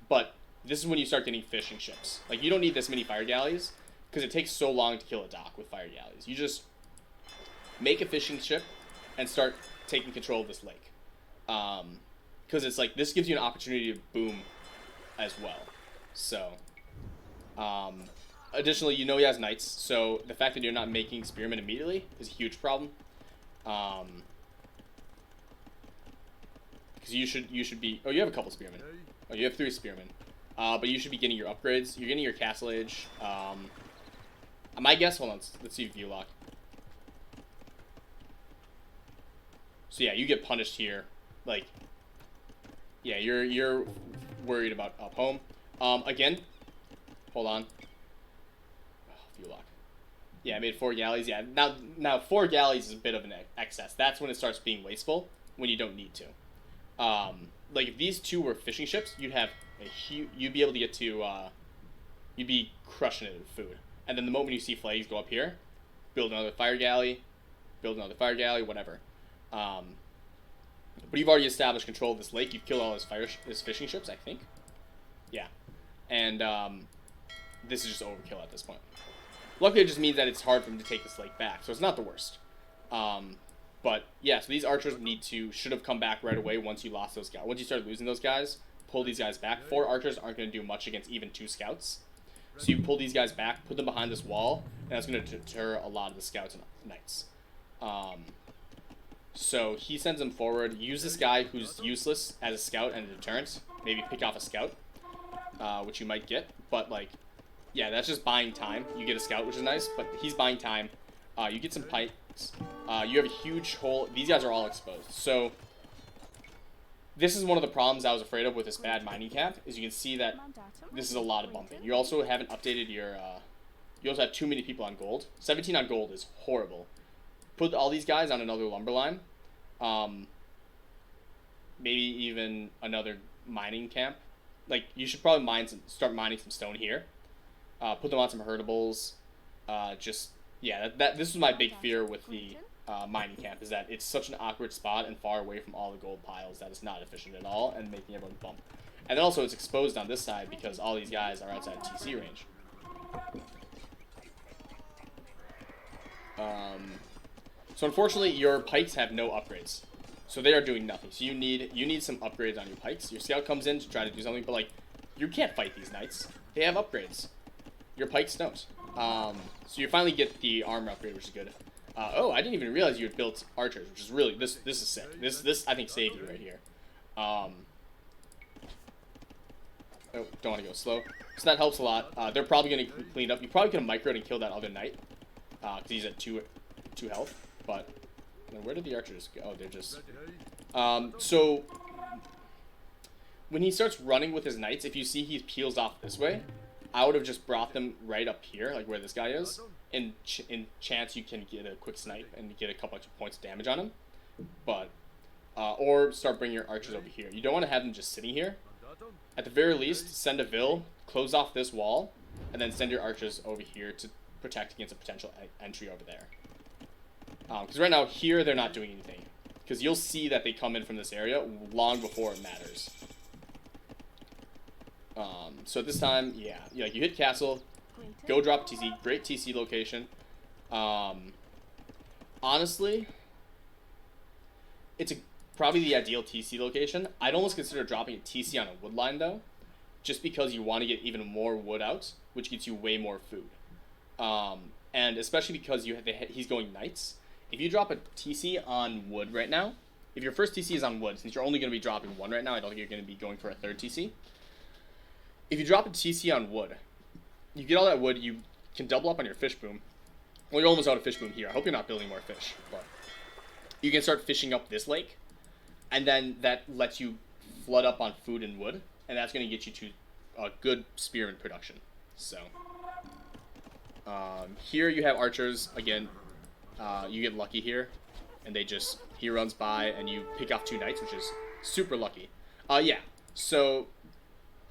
Speaker 1: But this is when you start getting fishing ships. Like, you don't need this many fire galleys, because it takes so long to kill a dock with fire galleys. You just make a fishing ship and start taking control of this lake. Because it's like, this gives you an opportunity to boom as well. So, additionally, you know he has knights, so the fact that you're not making spearmen immediately is a huge problem. Because you should be, oh, you have a couple spearmen. Oh, you have 3 spearmen. But you should be getting your upgrades. You're getting your castle age. My guess, hold on, let's see view lock. So yeah, you get punished here. Like, yeah, you're worried about up home. Again, hold on. Oh, view lock. Yeah, I made 4 galleys. Yeah, now 4 galleys is a bit of an excess. That's when it starts being wasteful, when you don't need to. Like, if these 2 were fishing ships, you'd have you'd be able to get to, you'd be crushing it with food. And then the moment you see flags go up here, build another fire galley, whatever. But you've already established control of this lake. You've killed all his fishing ships, I think. Yeah. And, this is just overkill at this point. Luckily, it just means that it's hard for him to take this lake back, so it's not the worst. But, yeah, so these archers should have come back right away once you lost those guys. Once you start losing those guys, pull these guys back. 4 archers aren't going to do much against even 2 scouts. So you pull these guys back, put them behind this wall, and that's going to deter a lot of the scouts and knights. So he sends them forward. Use this guy who's useless as a scout and a deterrent. Maybe pick off a scout, which you might get. But, like, yeah, that's just buying time. You get a scout, which is nice, but he's buying time. You get some pikes. You have a huge hole. These guys are all exposed. So this is one of the problems I was afraid of with this bad mining camp, is you can see that this is a lot of bumping. You also haven't updated your, you also have too many people on gold. 17 on gold is horrible. Put all these guys on another lumber line. Maybe even another mining camp. Like, you should probably start mining some stone here. Put them on some herdables. This was my big fear with the mining camp, is that it's such an awkward spot and far away from all the gold piles that it's not efficient at all and making everyone bump. And then also it's exposed on this side because all these guys are outside TC range. So unfortunately your pikes have no upgrades. So they are doing nothing. So you need some upgrades on your pikes. Your scout comes in to try to do something, but like, you can't fight these knights. They have upgrades. Your pikes don't. So you finally get the armor upgrade, which is good. Oh, I didn't even realize you had built archers, which is really, this is sick. This I think saved you right here. Oh, don't want to go slow. So that helps a lot. They're probably going to clean up. You probably could have microed and killed that other knight, because he's at 2 health. But where did the archers go? Oh, they're just. So when he starts running with his knights, if you see he peels off this way, I would have just brought them right up here, like where this guy is, in chance you can get a quick snipe and get a couple extra points of damage on him. But, or start bringing your archers over here. You don't want to have them just sitting here. At the very least, send a Vil, close off this wall, and then send your archers over here to protect against a potential entry over there. Because right now, here, they're not doing anything. Because you'll see that they come in from this area long before it matters. So at this time, you hit castle, go drop TC, great TC location. Honestly, it's probably the ideal TC location. I'd almost consider dropping a TC on a wood line though, just because you want to get even more wood out, which gets you way more food. And especially because he's going knights. If you drop a TC on wood right now, if your first TC is on wood, since you're only going to be dropping one right now, I don't think you're going to be going for a third TC. If you drop a TC on wood, you get all that wood, you can double up on your fish boom. Well, you're almost out of fish boom here. I hope you're not building more fish, but you can start fishing up this lake, and then that lets you flood up on food and wood, and that's going to get you to a good spearman production. So, here you have archers, again, you get lucky here, and he runs by, and you pick off 2 knights, which is super lucky. So,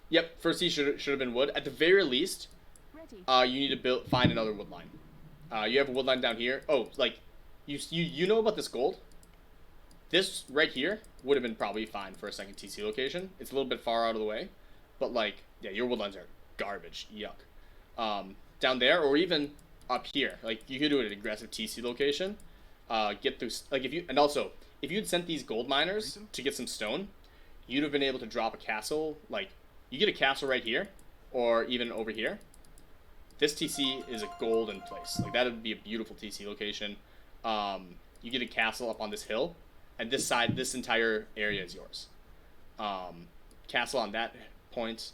Speaker 1: yep, first he should have been wood. At the very least, you need to find another wood line. You have a wood line down here. Oh, like, you know about this gold? This right here would have been probably fine for a second TC location. It's a little bit far out of the way, but like, yeah, your wood lines are garbage. Yuck. Down there, or even up here, like, you could do an aggressive TC location. Get through, like, if you'd sent these gold miners to get some stone, you'd have been able to drop a castle. Like, you get a castle right here, or even over here. This TC is a golden place. Like, that would be a beautiful TC location. You get a castle up on this hill, and this side, this entire area is yours. Castle on that point,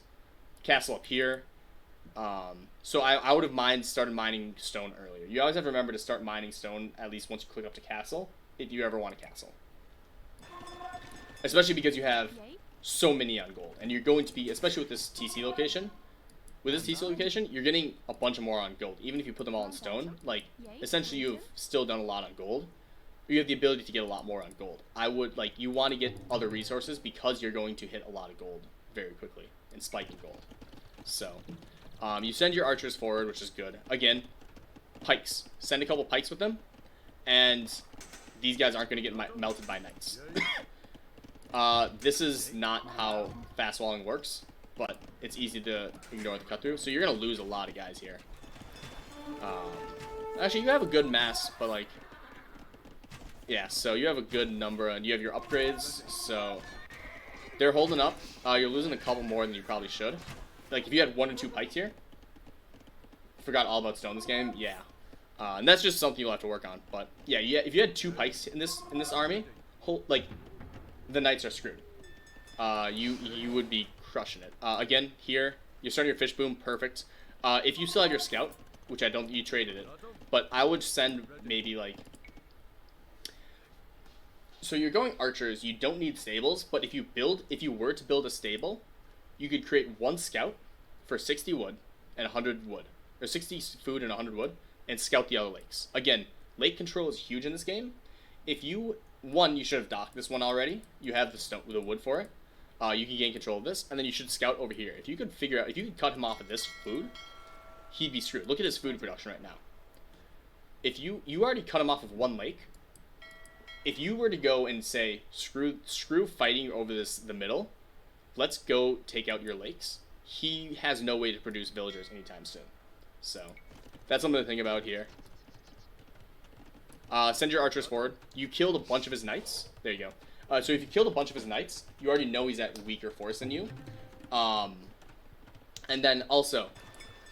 Speaker 1: castle up here. So I would have started mining stone earlier. You always have to remember to start mining stone at least once you click up to castle, if you ever want a castle. Especially because you have so many on gold, and you're going to be, especially with this TC location, you're getting a bunch of more on gold. Even if you put them all in stone, like, essentially you've still done a lot on gold. You have the ability to get a lot more on gold. You want to get other resources because you're going to hit a lot of gold very quickly and spike in gold. So, you send your archers forward, which is good. Again, pikes. Send a couple pikes with them, and these guys aren't going to get melted by knights. This is not how fast walling works, but it's easy to ignore the cut through. So you're going to lose a lot of guys here. Actually, you have a good mass, but like, yeah, so you have a good number, and you have your upgrades, so they're holding up. You're losing a couple more than you probably should. Like, if you had 1 and 2 pikes here, forgot all about stone this game, yeah. And that's just something you'll have to work on, but yeah, if you had 2 pikes in this army, like, the knights are screwed. You would be crushing it. Again, here, you're starting your fish boom, perfect. If you still have your scout, which I don't, you traded it, but I would send maybe, like, So you're going archers. You don't need stables, but if you were to build a stable, you could create one scout for 60 wood and 100 wood, or 60 food and 100 wood, and scout the other lakes. Again, lake control is huge in this game. If you you should have docked this one already. You have the wood for it. You can gain control of this, and then you should scout over here. If you could cut him off of this food, he'd be screwed. Look at his food production right now. If you already cut him off of one lake, if you were to go and say screw fighting over the middle, let's go take out your lakes, he has no way to produce villagers anytime soon. So that's something to think about here. Send your archers forward. You killed a bunch of his knights. There you go. So if you killed a bunch of his knights, you already know he's at weaker force than you. And then also,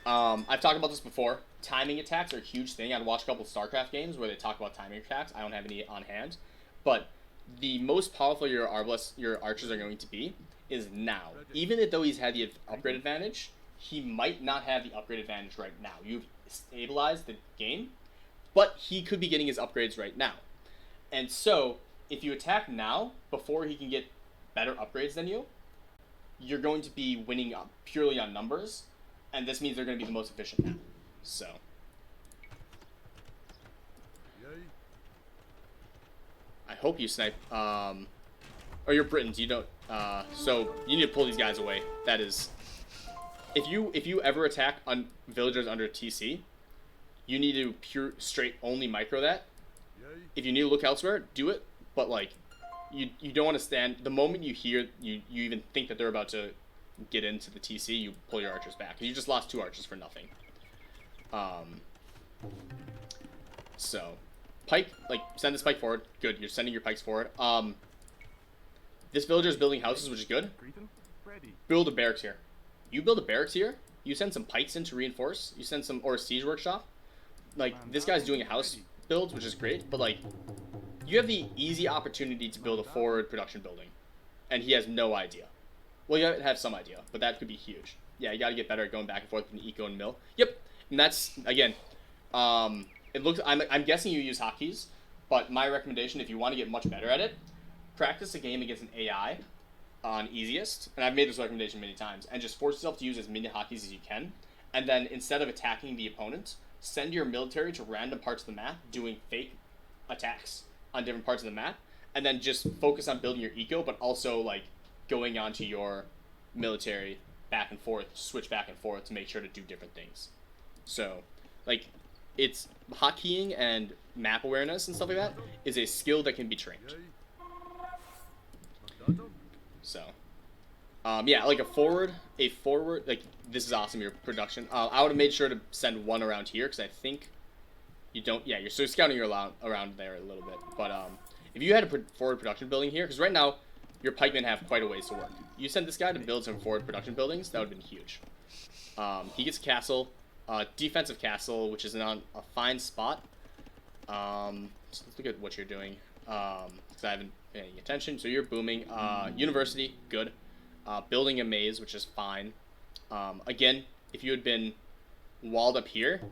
Speaker 1: I've talked about this before. Timing attacks are a huge thing. I'd watch a couple of StarCraft games where they talk about timing attacks. I don't have any on hand. But the most powerful your archers are going to be is now. Even though he's had the upgrade advantage, he might not have the upgrade advantage right now. You've stabilized the game, but he could be getting his upgrades right now. And so, if you attack now, before he can get better upgrades than you, you're going to be winning purely on numbers, and this means they're going to be the most efficient now. So. I hope you snipe. Or you're Britons, you don't. So, you need to pull these guys away. That is. If you ever attack on villagers under TC, you need to straight only micro that. If you need to look elsewhere, do it. But like, you don't want to stand. The moment you hear you even think that they're about to get into the TC, you pull your archers back. You just lost 2 archers for nothing. So, pike, like, send this pike forward. Good, you're sending your pikes forward. This villager is building houses, which is good. Build a barracks here. You build a barracks here. You send some pikes in to reinforce. You send some, or a siege workshop. Like, this guy's doing a house build, which is great. But, like, you have the easy opportunity to build a forward production building. And he has no idea. Well, you have some idea, but that could be huge. Yeah, you got to get better at going back and forth between eco and mill. Yep, and that's, again, it looks, I'm guessing you use hotkeys, but my recommendation, if you want to get much better at it, practice a game against an AI on easiest, and I've made this recommendation many times, and just force yourself to use as many hotkeys as you can, and then instead of attacking the opponent, send your military to random parts of the map doing fake attacks on different parts of the map, and then just focus on building your eco, but also, like, going onto your military back and forth, switch back and forth to make sure to do different things. So, like, it's hotkeying and map awareness and stuff like that is a skill that can be trained. So, yeah, like a forward, like, this is awesome, your production. I would have made sure to send one around here, because I think you don't, yeah, you're so scouting around there a little bit. But, if you had a forward production building here, because right now, your pikemen have quite a ways to work. You send this guy to build some forward production buildings, that would have been huge. He gets a castle, defensive castle, which is on a fine spot. So let's look at what you're doing, because I haven't paid any attention. So you're booming. University, good. Building a maze, which is fine. Again, if you had been walled up here,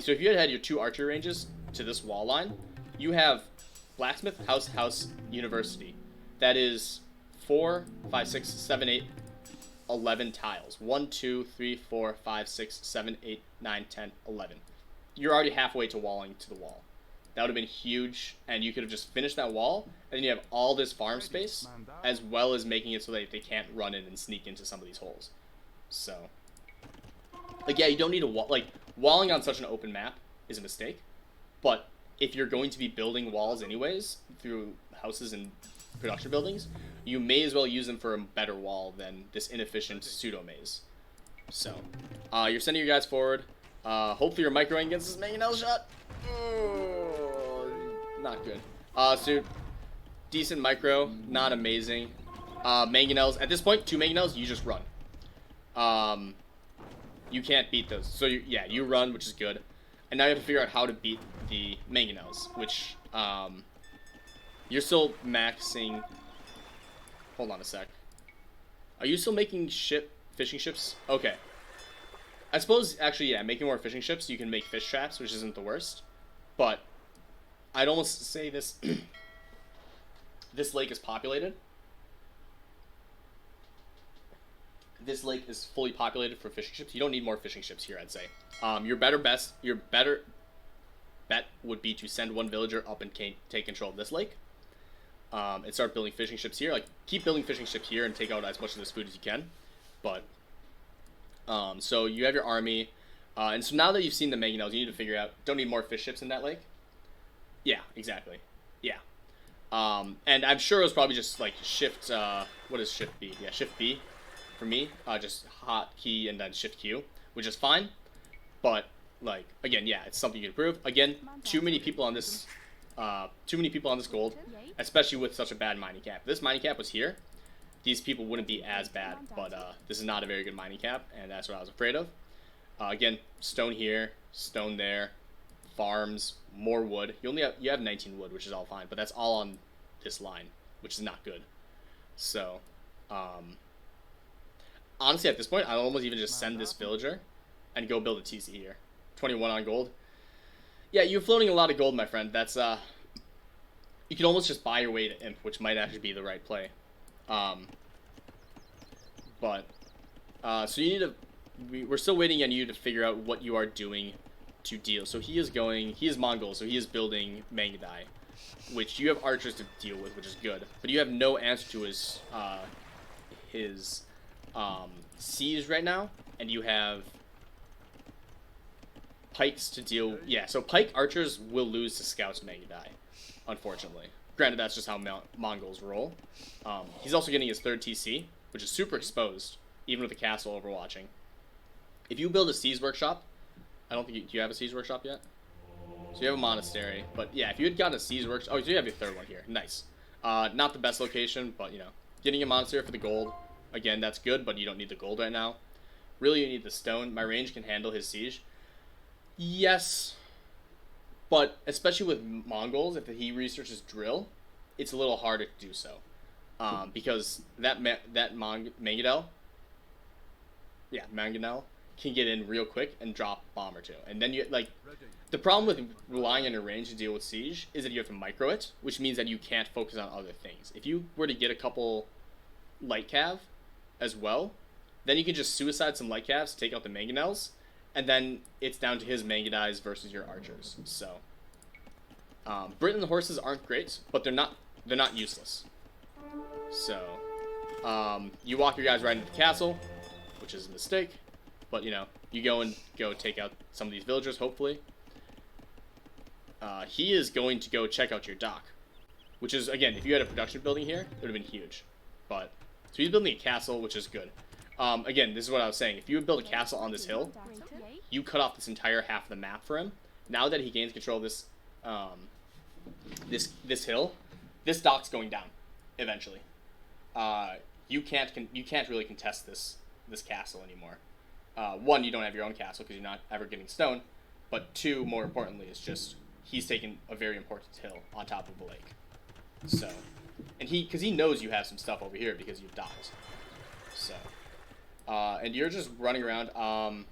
Speaker 1: so if you had your 2 archer ranges to this wall line, you have blacksmith, house, university. That is 4, 5, 6, 7, 8, 11 tiles. 1, 2, 3, 4, 5, 6, 7, 8, 9, 10, 11. You're already halfway to walling to the wall. That would have been huge, and you could have just finished that wall, and then you have all this farm space, as well as making it so that they can't run in and sneak into some of these holes. So, like, yeah, you don't need to wall. Like, walling on such an open map is a mistake, but if you're going to be building walls anyways through houses and production buildings, you may as well use them for a better wall than this inefficient pseudo maze. So, you're sending your guys forward. Hopefully you're microing against this mangonel shot. Oh, not good. So decent micro, not amazing. Mangonels at this point, 2 mangonels, you just run. You can't beat those. So you run, which is good. And now you have to figure out how to beat the mangonels, which you're still maxing. Hold on a sec. Are you still making fishing ships? Okay. I suppose, actually, yeah, making more fishing ships, you can make fish traps, which isn't the worst. But I'd almost say this. This lake is populated. This lake is fully populated for fishing ships. You don't need more fishing ships here, I'd say. Your better bet would be to send one villager up and take control of this lake. And start building fishing ships here. Like, keep building fishing ships here and take out as much of this food as you can. But, so you have your army. And so now that you've seen the mangonels, you need to figure out, don't need more fish ships in that lake? Yeah, exactly. Yeah. And I'm sure it was probably just, like, shift, what is shift B? Yeah, shift B for me. Just hot key and then shift Q, which is fine. But, like, again, yeah, it's something you can improve. Again, too many people on this gold, especially with such a bad mining cap. If this mining cap was here, these people wouldn't be as bad, but this is not a very good mining cap, and that's what I was afraid of. Again, stone here, stone there, farms, more wood. You have 19 wood, which is all fine, but that's all on this line, which is not good. So, honestly, at this point, I'll almost even just send this villager and go build a TC here. 21 on gold. Yeah, you're floating a lot of gold, my friend. That's, you can almost just buy your way to Imp, which might actually be the right play. So you need to, we're still waiting on you to figure out what you are doing to deal. So he is Mongol, so he is building Mangadai, which you have archers to deal with, which is good. But you have no answer to his siege right now, and you have pikes to deal. Yeah, so pike archers will lose to scouts Mangadai, unfortunately. Granted, that's just how Mongols roll. He's also getting his third TC, which is super exposed, even with the castle overwatching. If you build a siege workshop, I don't think do you have a siege workshop yet? So you have a monastery, but yeah, if you had gotten a siege workshop, oh, so you have your third one here. Nice. Not the best location, but you know, getting a monastery for the gold, again, that's good, but you don't need the gold right now. Really, you need the stone. My range can handle his siege. Yes, but especially with Mongols, if he researches drill, it's a little harder to do so, because that Mangonel can get in real quick and drop a bomb or two, and then you like the problem with relying on your range to deal with siege is that you have to micro it, which means that you can't focus on other things. If you were to get a couple light cav as well, then you can just suicide some light calves, take out the mangonels, and then it's down to his mangadais versus your archers. So, Briton horses aren't great, but they're not useless. So, you walk your guys right into the castle, which is a mistake, but you know, you go take out some of these villagers, hopefully. He is going to go check out your dock, which is, again, if you had a production building here, it would have been huge. But, so he's building a castle, which is good. Again, this is what I was saying. If you would build a castle on this hill, you cut off this entire half of the map for him. Now that he gains control of this, this hill, this dock's going down, eventually. You can't really contest this castle anymore. One, you don't have your own castle because you're not ever getting stone, but two, more importantly, is just he's taken a very important hill on top of the lake. So, and because he knows you have some stuff over here because you've docked. So, and you're just running around.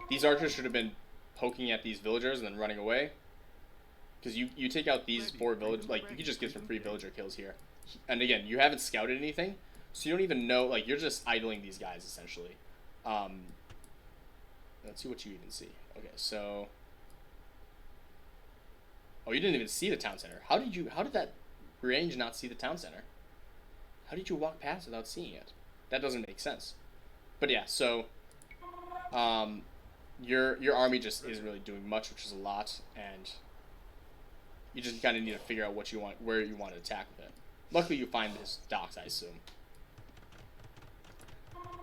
Speaker 1: These archers should have been poking at these villagers and then running away. Because you take out these 4 villagers, like, you could just get some free villager kills here. And again, you haven't scouted anything, so you don't even know, like, you're just idling these guys, essentially. Let's see what you even see. Okay, so... Oh, you didn't even see the town center. How did that range not see the town center? How did you walk past without seeing it? That doesn't make sense. But yeah, so... Your army just isn't really doing much, which is a lot, and you just kind of need to figure out what you want, where you want to attack with it. Luckily, you find his docks, I assume.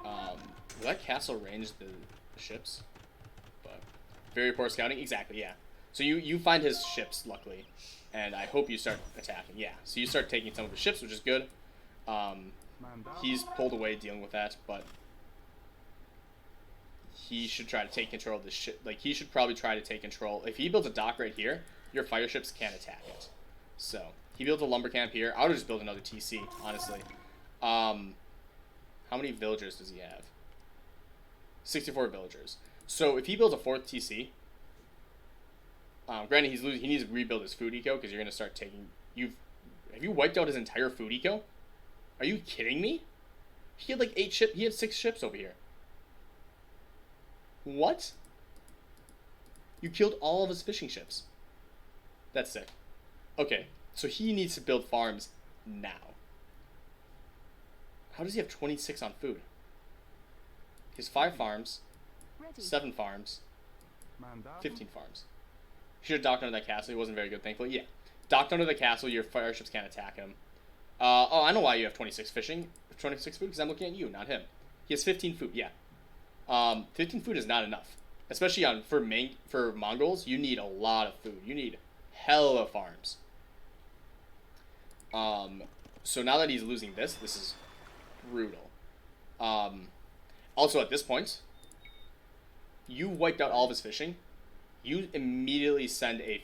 Speaker 1: Will that castle range the ships? But very poor scouting. Exactly, yeah. So you find his ships, luckily, and I hope you start attacking. Yeah. So you start taking some of the ships, which is good. He's pulled away dealing with that, but he should try to take control of this ship. Like, he should probably try to take control. If he builds a dock right here, your fire ships can't attack it. So, he builds a lumber camp here. I would just build another TC, honestly. How many villagers does he have? 64 villagers. So, if he builds a 4th TC, granted, he needs to rebuild his food eco, because you're going to start taking... have you wiped out his entire food eco? Are you kidding me? He had like 8 ships. He had 6 ships over here. What? You killed all of his fishing ships. That's sick. Okay, so he needs to build farms now. How does he have 26 on food? He has 5 farms, 7 farms, 15 farms. He should have docked under that castle. He wasn't very good, thankfully. Yeah. Docked under the castle, your fire ships can't attack him. Oh, I know why you have 26 fishing, 26 food, because I'm looking at you, not him. He has 15 food, yeah. 15 food is not enough. Especially for Mongols, you need a lot of food. You need hella farms. So now that he's losing this is brutal. Also at this point, you wiped out all of his fishing. You immediately send a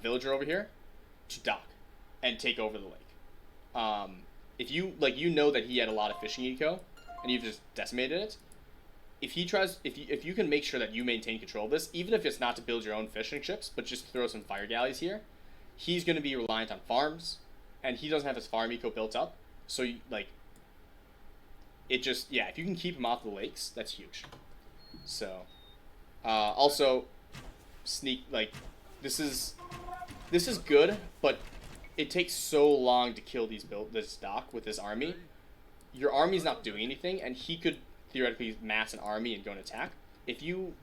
Speaker 1: villager over here to dock and take over the lake. If you know that he had a lot of fishing eco and you've just decimated it, if you can make sure that you maintain control of this, even if it's not to build your own fishing ships, but just throw some fire galleys here, he's going to be reliant on farms, and he doesn't have his farm eco built up. So if you can keep him off the lakes, that's huge. So, also, this is good, but it takes so long to kill this dock with this army. Your army's not doing anything, and he could theoretically mass an army and go and attack. If you,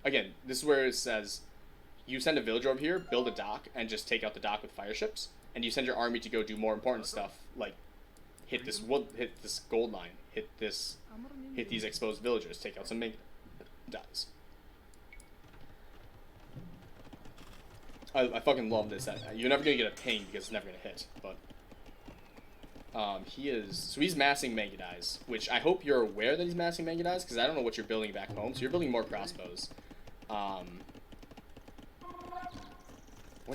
Speaker 1: again, this is where it says you send a villager over here, build a dock, and just take out the dock with fire ships, and you send your army to go do more important stuff, like hit this gold mine, hit these exposed villagers, take out some dies. I fucking love this. You're never gonna get a ping because it's never gonna hit, but he's massing mega dies, which I hope you're aware that he's massing mega dies, because I don't know what you're building back home. So you're building more crossbows. When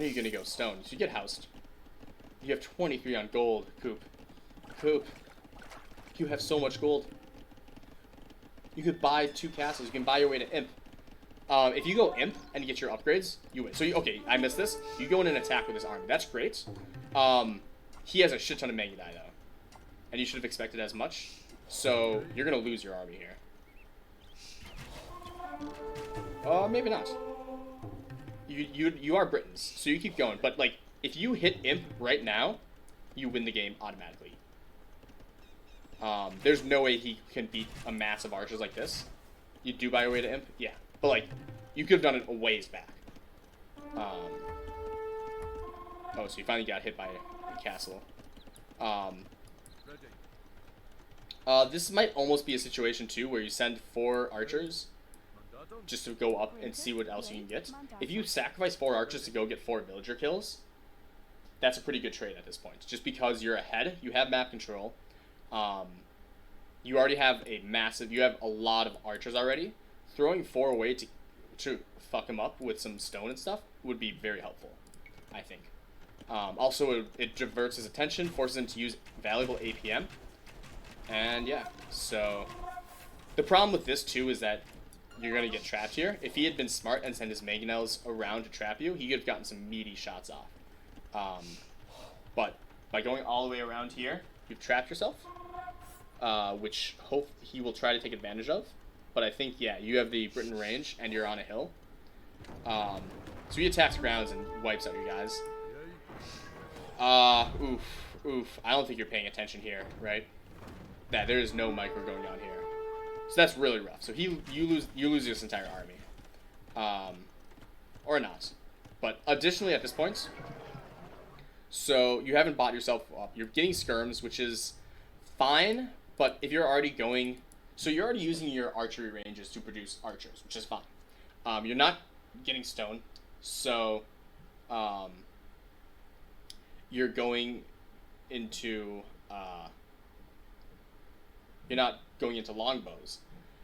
Speaker 1: are you gonna go stone? So you get housed. You have 23 on gold, Coop. Coop, you have so much gold. You could buy 2 castles. You can buy your way to imp. If you go imp and get your upgrades, you win. So okay, I missed this. You go in and attack with his army. That's great. He has a shit ton of mega die though, and you should have expected as much. So you're gonna lose your army here. Maybe not. You are Britons, so you keep going. But like, if you hit imp right now, you win the game automatically. There's no way he can beat a mass of archers like this. You do buy your way to imp, yeah. But like, you could have done it a ways back. Oh, so you finally got hit by a castle. This might almost be a situation too where you send 4 archers just to go up and see what else you can get. If you sacrifice 4 archers to go get 4 villager kills, that's a pretty good trade at this point. Just because you're ahead, you have map control. You already have you have a lot of archers already. Throwing 4 away to fuck him up with some stone and stuff would be very helpful, I think. Also, it diverts his attention, forces him to use valuable APM. And yeah, so the problem with this too is that you're going to get trapped here. If he had been smart and sent his mangonels around to trap you, he could have gotten some meaty shots off. But by going all the way around here, you've trapped yourself, which hope he will try to take advantage of. But I think, yeah, you have the Briton range, and you're on a hill. So he attacks grounds and wipes out your guys. Oof. I don't think you're paying attention here, right? There is no micro going on here. So that's really rough. So you lose this entire army. Or not. But additionally at this point, so you haven't bought yourself up. You're getting skirms, which is fine, but if you're already going... So you're already using your archery ranges to produce archers, which is fine. You're not getting stone, so you're going into... you're not going into longbows.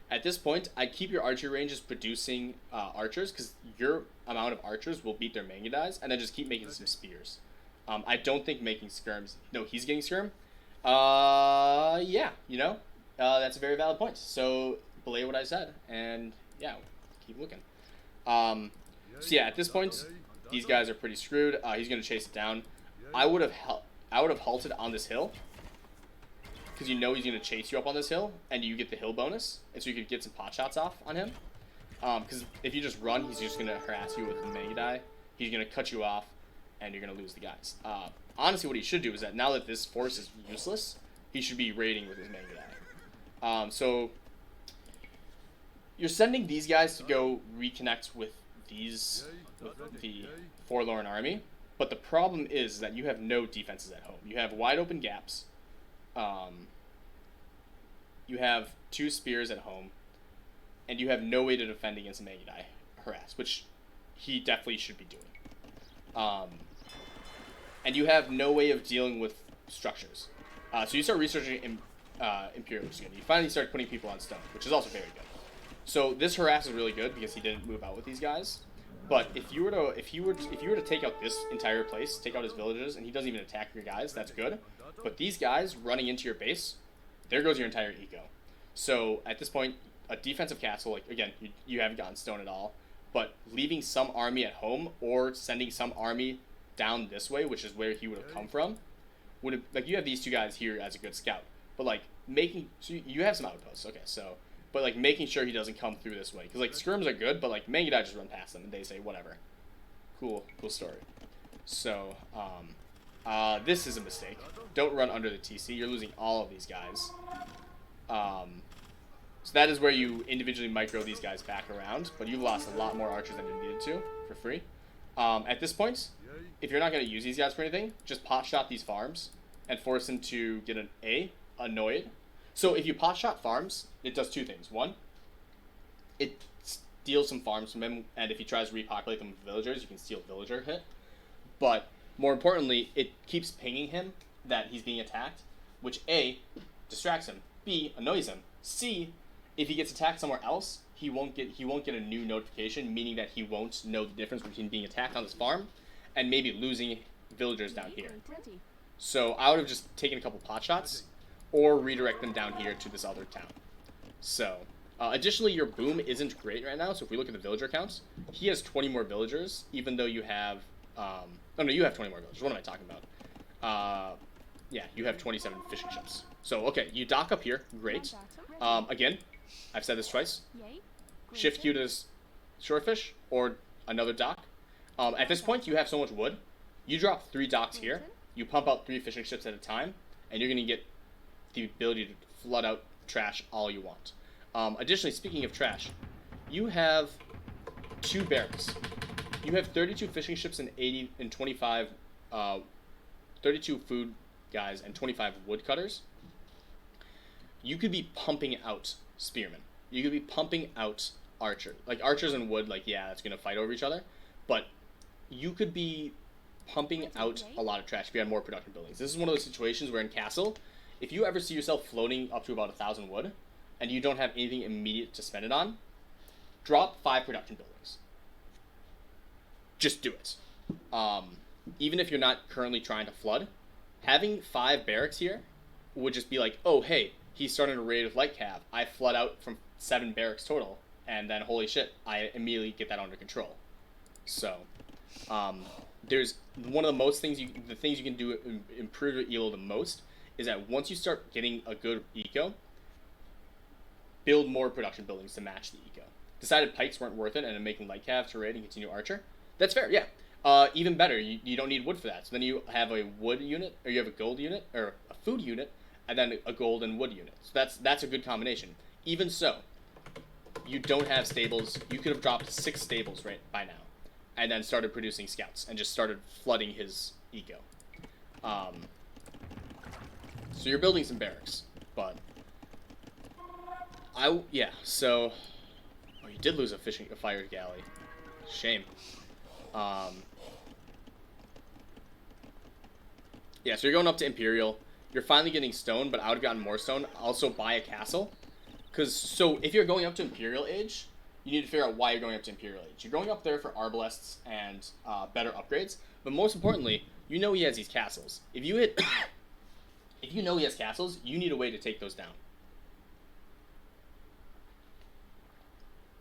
Speaker 1: At this point, I'd keep your archery ranges producing archers, because your amount of archers will beat their manga dies, and then just keep making some spears. I don't think making skirms... No, he's getting skirm. Yeah, that's a very valid point. So, belay what I said, and yeah, keep looking. So yeah, at this point, these guys are pretty screwed. He's going to chase it down. I would I would have halted on this hill, because you know he's going to chase you up on this hill, and you get the hill bonus, and so you could get some pot shots off on him. Because if you just run, he's just going to harass you with the mega die. He's going to cut you off, and you're going to lose the guys. Honestly, what he should do is that now that this force is useless, he should be raiding with his mega die. So you're sending these guys to go reconnect with the Forlorn Army, but the problem is that you have no defenses at home. You have wide open gaps. You have 2 spears at home, and you have no way to defend against a mega die harass, which he definitely should be doing. And you have no way of dealing with structures. So you start researching Imperial again. You finally start putting people on stone, which is also very good. So this harass is really good because he didn't move out with these guys. But if you were to take out this entire place, take out his villages, and he doesn't even attack your guys, that's good. But these guys running into your base, there goes your entire eco. So at this point, a defensive castle, like again, you haven't gotten stone at all, but leaving some army at home or sending some army down this way, which is where he would have come from, would have, like, you have these 2 guys here as a good scout, but like so you have some outposts, okay, so. But, like, making sure he doesn't come through this way. Because, like, skirms are good, but, like, Mangudai just run past them, and they say, whatever. Cool story. So, this is a mistake. Don't run under the TC. You're losing all of these guys. So that is where you individually micro these guys back around, but you've lost a lot more archers than you needed to, for free. At this point, if you're not going to use these guys for anything, just pot shot these farms, and force them to get an annoyed. So if you pot shot farms, it does 2 things. One, it steals some farms from him, and if he tries to repopulate them with villagers, you can steal villager hit. But more importantly, it keeps pinging him that he's being attacked, which A, distracts him, B, annoys him, C, if he gets attacked somewhere else, he won't get a new notification, meaning that he won't know the difference between being attacked on this farm and maybe losing villagers down here. So I would have just taken a couple pot shots, or redirect them down here to this other town. So, additionally, your boom isn't great right now, so if we look at the villager counts, he has 20 more villagers, even though you have, you have 20 more villagers. What am I talking about? Yeah, you have 27 fishing ships. So, okay, you dock up here, great. Again, I've said this twice. Shift Q to this shorefish, or another dock. At this point, you have so much wood. You drop 3 docks here, you pump out 3 fishing ships at a time, and you're going to get the ability to flood out trash all you want. Additionally, speaking of trash, you have 2 barracks. You have 32 fishing ships and 25, 32 food guys and 25 woodcutters. You could be pumping out spearmen. You could be pumping out archers. Like, archers and wood, like, yeah, that's going to fight over each other. But you could be pumping out a lot of trash if you had more production buildings. This is one of those situations where in Castle, if you ever see yourself floating up to about 1,000 wood, and you don't have anything immediate to spend it on, drop 5 production buildings. Just do it. Even if you're not currently trying to flood, having 5 barracks here would just be like, oh, hey, he's starting to raid with light cav. I flood out from 7 barracks total, and then holy shit, I immediately get that under control. So, there's one of the things you can do to improve your elo the most is that once you start getting a good eco, build more production buildings to match the eco. Decided pikes weren't worth it and making light cav to raid and continue archer. That's fair, yeah. Even better, you don't need wood for that. So then you have a wood unit, or you have a gold unit, or a food unit, and then a gold and wood unit. So that's a good combination. Even so, you don't have stables. You could have dropped 6 stables right by now, and then started producing scouts and just started flooding his eco. So you're building some barracks, but so you did lose a fire galley. Shame. Yeah, so you're going up to Imperial. You're finally getting stone, but I would have gotten more stone. Also buy a castle. So if you're going up to Imperial Age, you need to figure out why you're going up to Imperial Age. You're going up there for arbalests and better upgrades, but most importantly, you know he has these castles. If you know he has castles, you need a way to take those down.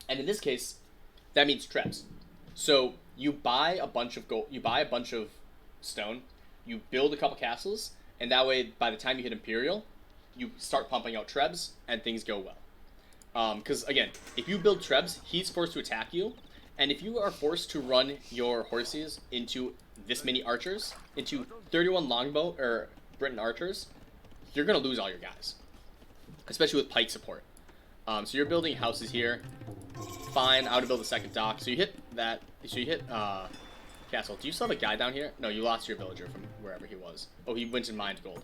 Speaker 1: And in this case, that means traps. So you buy a bunch of gold, you buy a bunch of stone, you build a couple castles, and that way, by the time you hit Imperial, you start pumping out Trebs, and things go well. Because, again, if you build Trebs, he's forced to attack you, and if you are forced to run your horses into this many archers, into 31 longbow, or Briton archers, you're going to lose all your guys. Especially with pike support. So you're building houses here. Fine, I would build a second dock. So you hit that. So you hit castle. Do you still have a guy down here? No, you lost your villager from wherever he was. Oh, he went and mined gold.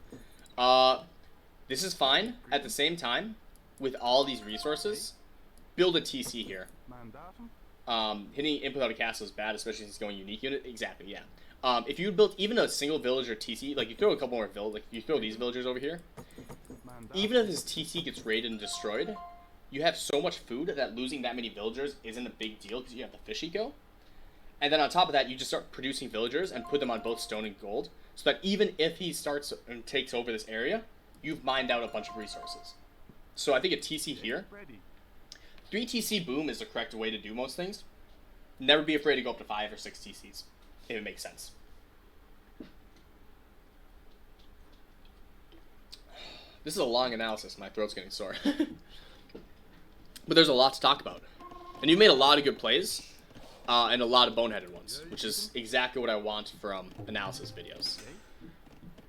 Speaker 1: This is fine. At the same time, with all these resources, build a TC here. Hitting input out a castle is bad, especially since it's going unique unit. Exactly, yeah. If you built even a single villager TC, like you throw a couple more like you throw these villagers over here, even if this TC gets raided and destroyed, you have so much food that losing that many villagers isn't a big deal because you have the fish eco. And then on top of that, you just start producing villagers and put them on both stone and gold, so that even if he starts and takes over this area, you've mined out a bunch of resources. So I think a TC here, 3 TC boom is the correct way to do most things. Never be afraid to go up to 5 or 6 TCs, if it makes sense. This is a long analysis. My throat's getting sore. But there's a lot to talk about. And you made a lot of good plays, and a lot of boneheaded ones, which is exactly what I want from analysis videos.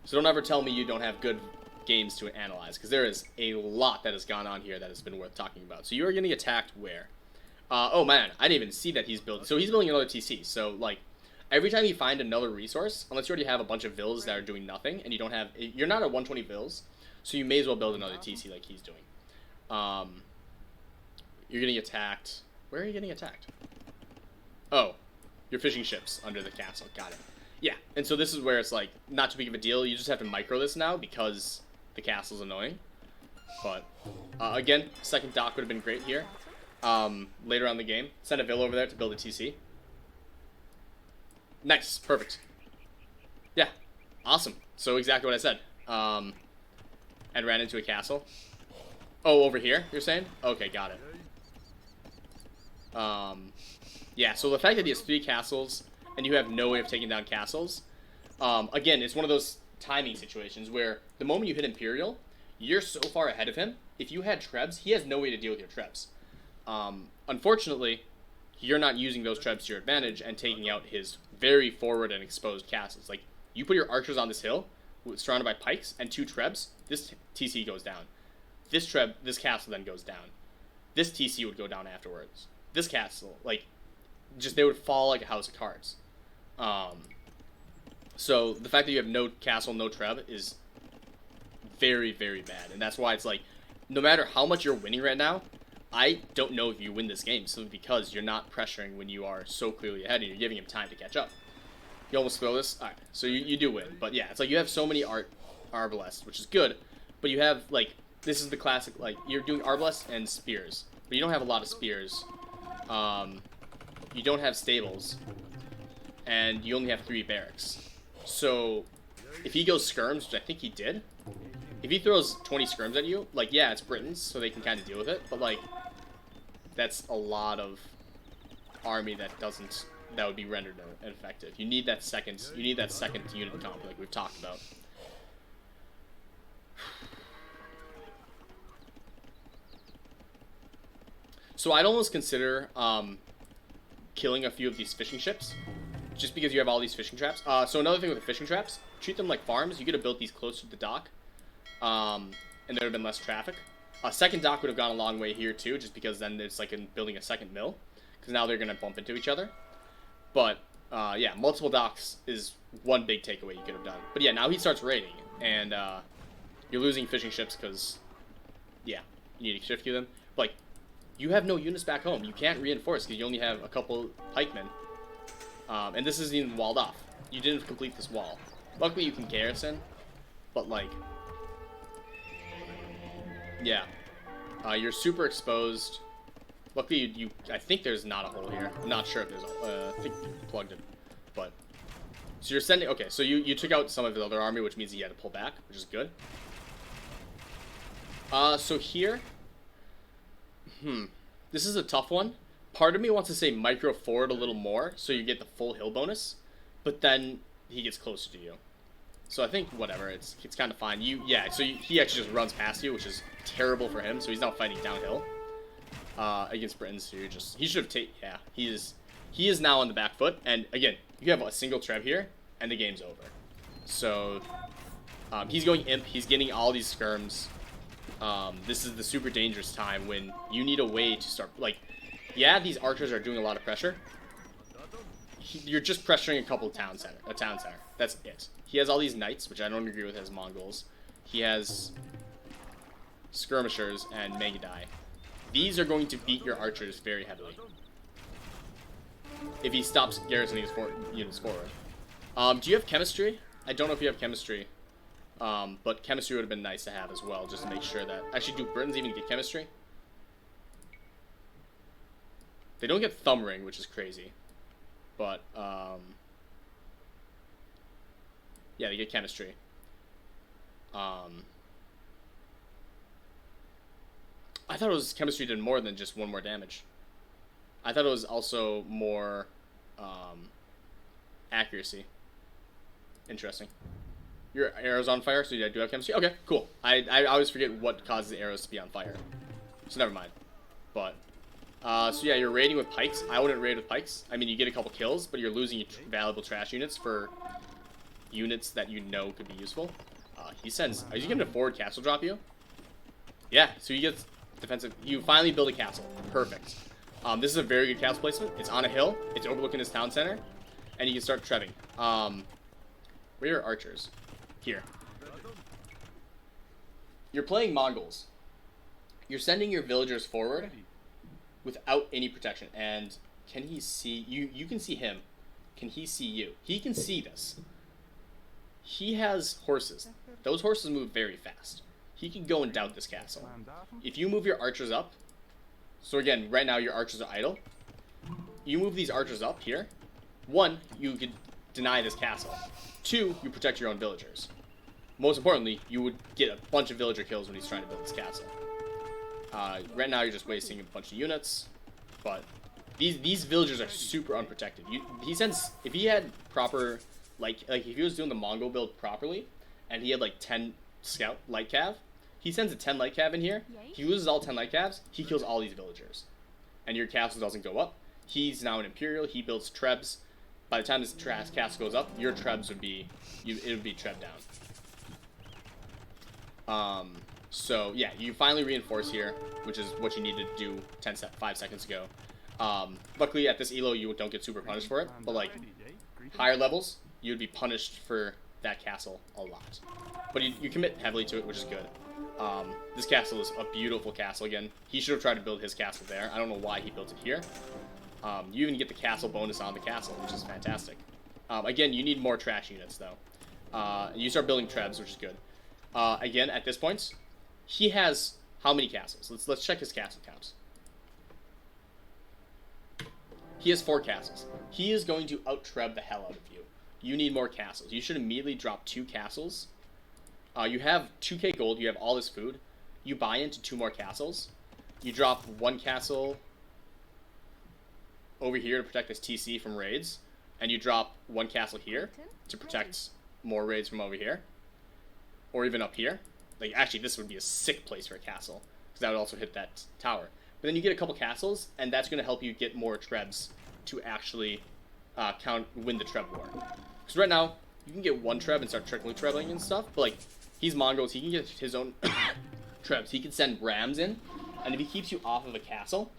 Speaker 1: So don't ever tell me you don't have good games to analyze, because there is a lot that has gone on here that has been worth talking about. So you are getting attacked where? Oh man, I didn't even see that he's building. So he's building another TC. So like, every time you find another resource, unless you already have a bunch of villas that are doing nothing, and you don't have, you're not at 120 villas, so you may as well build another TC like he's doing. You're getting attacked. Where are you getting attacked? Oh, your fishing ships under the castle. Got it. Yeah, and so this is where it's like, not too big of a deal. You just have to micro this now because the castle's annoying. But, again, second dock would have been great here. Later on in the game. Send a villa over there to build a TC. Nice. Perfect. Yeah. Awesome. So exactly what I said. And ran into a castle. Oh, over here, you're saying? Okay, got it. Yeah, so the fact that he has 3 castles, and you have no way of taking down castles, again, it's one of those timing situations where the moment you hit Imperial, you're so far ahead of him. If you had Trebs, he has no way to deal with your Trebs. Unfortunately, you're not using those Trebs to your advantage and taking out his very forward and exposed castles. Like, you put your archers on this hill, surrounded by pikes, and 2 Trebs, this TC goes down. This castle then goes down. This TC would go down afterwards. This castle, like, just they would fall like a house of cards. So the fact that you have no castle, no Treb is very, very bad. And that's why it's like, no matter how much you're winning right now, I don't know if you win this game simply because you're not pressuring when you are so clearly ahead and you're giving him time to catch up. You almost throw this? Alright, so you do win. But yeah, it's like you have so many Arbalests, which is good, but you have, like, this is the classic, like, you're doing Arbalests and spears, but you don't have a lot of spears. You don't have stables, and you only have 3 barracks. So, if he goes skirms, which I think he did, if he throws 20 skirms at you, like, yeah, it's Britons, so they can kind of deal with it, but, like, that's a lot of army that would be rendered ineffective. You need that second unit comp, like we've talked about. So I'd almost consider killing a few of these fishing ships, just because you have all these fishing traps. So another thing with the fishing traps, treat them like farms. You could have built these closer to the dock, and there would have been less traffic. A second dock would have gone a long way here too, just because then it's like in building a second mill, because now they're going to bump into each other. But yeah, multiple docks is one big takeaway you could have done. But yeah, now he starts raiding, and you're losing fishing ships because, yeah, you need to shift queue them. But, like, you have no units back home. You can't reinforce because you only have a couple pikemen. And this isn't even walled off. You didn't complete this wall. Luckily, you can garrison, but, like, yeah. You're super exposed. Luckily, I think there's not a hole here. I'm not sure if there's a... I think you plugged it. But... So you're sending... Okay, so you took out some of the other army, which means he had to pull back, which is good. So here... This is a tough one. Part of me wants to say micro forward a little more, so you get the full hill bonus. But then he gets closer to you. So I think whatever, it's kind of fine. So he actually just runs past you, which is terrible for him. So he's now fighting downhill against Britons. So he should have he is now on the back foot. And again, you have a single Trev here, and the game's over. So he's going imp. He's getting all these skirms. This is the super dangerous time when you need a way to start, like, yeah, these archers are doing a lot of pressure. You're just pressuring a town center. That's it. He has all these knights, which I don't agree with as Mongols. He has skirmishers and Megadai. These are going to beat your archers very heavily if he stops garrisoning his units forward. Do you have chemistry? I don't know if you have chemistry. But chemistry would have been nice to have as well, just to make sure that... Actually, do Britons even get chemistry? They don't get thumb ring, which is crazy. But, yeah, they get chemistry. I thought it was chemistry did more than just 1 more damage. I thought it was also more, accuracy. Interesting. Your arrow's on fire, so you do have chemistry? Okay, cool. I always forget what causes the arrows to be on fire. So never mind. But, so yeah, you're raiding with pikes. I wouldn't raid with pikes. I mean, you get a couple kills, but you're losing valuable trash units for units that you know could be useful. He sends... Are you going to forward castle drop you? Yeah, so you get defensive... You finally build a castle. Perfect. This is a very good castle placement. It's on a hill. It's overlooking his town center. And you can start trebbing. Where are archers? Here. You're playing Mongols. You're sending your villagers forward without any protection. And can he see you? You can see him. Can he see you? He can see this. He has horses. Those horses move very fast. He can go and doubt this castle. If you move your archers up, so again, right now your archers are idle. You move these archers up here. 1, you could deny this castle. 2, you protect your own villagers. Most importantly, you would get a bunch of villager kills when he's trying to build this castle. Right now you're just wasting a bunch of units, but these villagers are super unprotected. He sends, if he had proper, like if he was doing the Mongol build properly, and he had like 10 scout light cav, he sends a 10 light cav in here. He loses all 10 light cavs. He kills all these villagers, and your castle doesn't go up. He's now an imperial. He builds trebs. By the time this castle goes up, your trebs would be, it would be treb down. So yeah, you finally reinforce here, which is what you needed to do 5 seconds ago. Luckily at this elo you don't get super punished for it, but like higher levels, you'd be punished for that castle a lot. But you commit heavily to it, which is good. This castle is a beautiful castle again. He should have tried to build his castle there. I don't know why he built it here. You even get the castle bonus on the castle, which is fantastic. Again, you need more trash units though. You start building trebs, which is good. Again, at this point, he has how many castles? Let's check his castle counts. He has 4 castles. He is going to out-treb the hell out of you. You need more castles. You should immediately drop 2 castles. You have 2k gold. You have all this food. You buy into 2 more castles. You drop 1 castle over here to protect this TC from raids. And you drop 1 castle here to protect more raids from over here. Or even up here. Like, actually, this would be a sick place for a castle, because that would also hit that tower. But then you get a couple castles, and that's going to help you get more trebs to actually win the treb war. Because right now, you can get 1 treb and start trickling trebling and stuff, but like, he's Mongols, he can get his own trebs. He can send rams in, and if he keeps you off of a castle,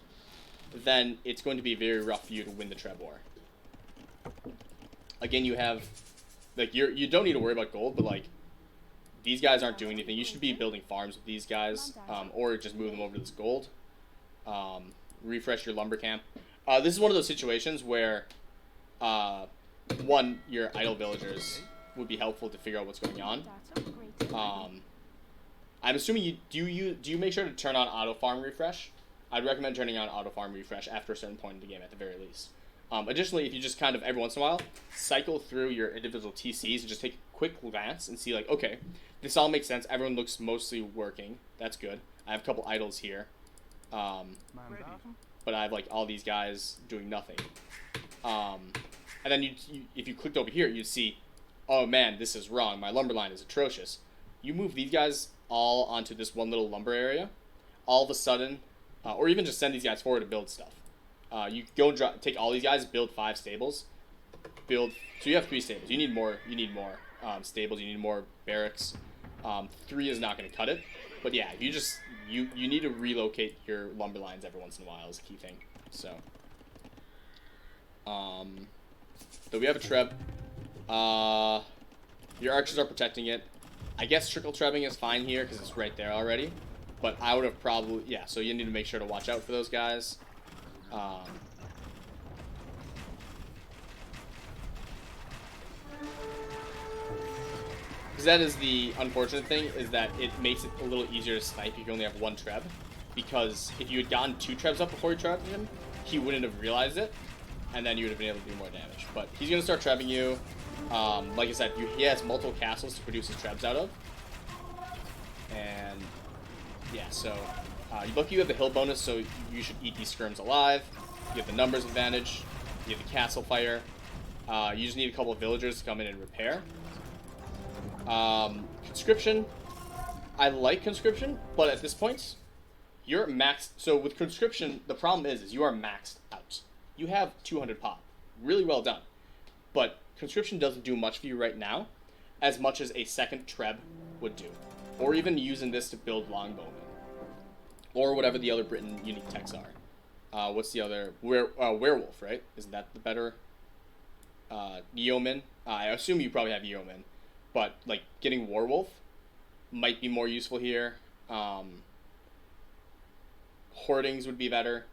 Speaker 1: then it's going to be very rough for you to win the treb war. Again, you have, like, you don't need to worry about gold, but like, these guys aren't doing anything. You should be building farms with these guys, or just move them over to this gold. Refresh your lumber camp. This is one of those situations where, 1, your idle villagers would be helpful to figure out what's going on. I'm assuming do you make sure to turn on auto farm refresh? I'd recommend turning on auto farm refresh after a certain point in the game at the very least. Additionally, if you just kind of every once in a while cycle through your individual TCs and just take a quick glance and see like, okay, this all makes sense. Everyone looks mostly working. That's good. I have a couple idols here. But I have like all these guys doing nothing. And then if you clicked over here, you'd see oh man, this is wrong. My lumber line is atrocious. You move these guys all onto this one little lumber area. All of a sudden, or even just send these guys forward to build stuff. You go and take all these guys, build 5 stables. So you have 3 stables. You need more. Stables. You need more barracks. 3 is not going to cut it. But yeah, you need to relocate your lumber lines every once in a while is a key thing. So, we have a treb. Your archers are protecting it. I guess trickle trebbing is fine here because it's right there already. But I would have probably, yeah, so you need to make sure to watch out for those guys. Because that is the unfortunate thing, is that it makes it a little easier to snipe if you only have 1 treb. Because if you had gotten 2 trebs up before you trebbed him, he wouldn't have realized it, and then you would have been able to do more damage. But he's going to start trebbing you. Like I said, he has multiple castles to produce his trebs out of. And yeah, so you have the hill bonus, so you should eat these skirms alive. You have the numbers advantage. You have the castle fire. You just need a couple of villagers to come in and repair. Conscription. I like conscription, but at this point, you're maxed. So with conscription, the problem is you are maxed out. You have 200 pop. Really well done. But conscription doesn't do much for you right now, as much as a second treb would do. Or even using this to build longbowmen. Or whatever the other Briton unique techs are. What's the other? Werewolf, right? Isn't that the better? Yeoman. I assume you probably have yeoman. But, like, getting werewolf might be more useful here. Hoardings would be better.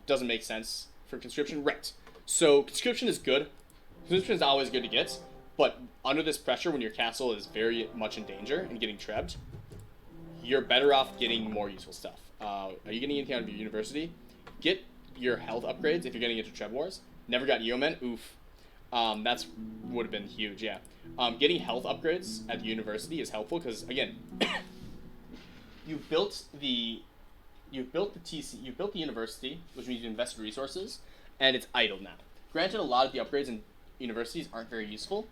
Speaker 1: Doesn't make sense for conscription. Right. So, conscription is good. Conscription is always good to get. But under this pressure, when your castle is very much in danger and getting trebbed, you're better off getting more useful stuff. Are you getting anything out of your university? Get your health upgrades if you're getting into treb wars. Never got yeomen? Oof. That's would have been huge, yeah. Getting health upgrades at the university is helpful because, again, you've built the university, which means you invest resources, and it's idle now. Granted, a lot of the upgrades in universities aren't very useful,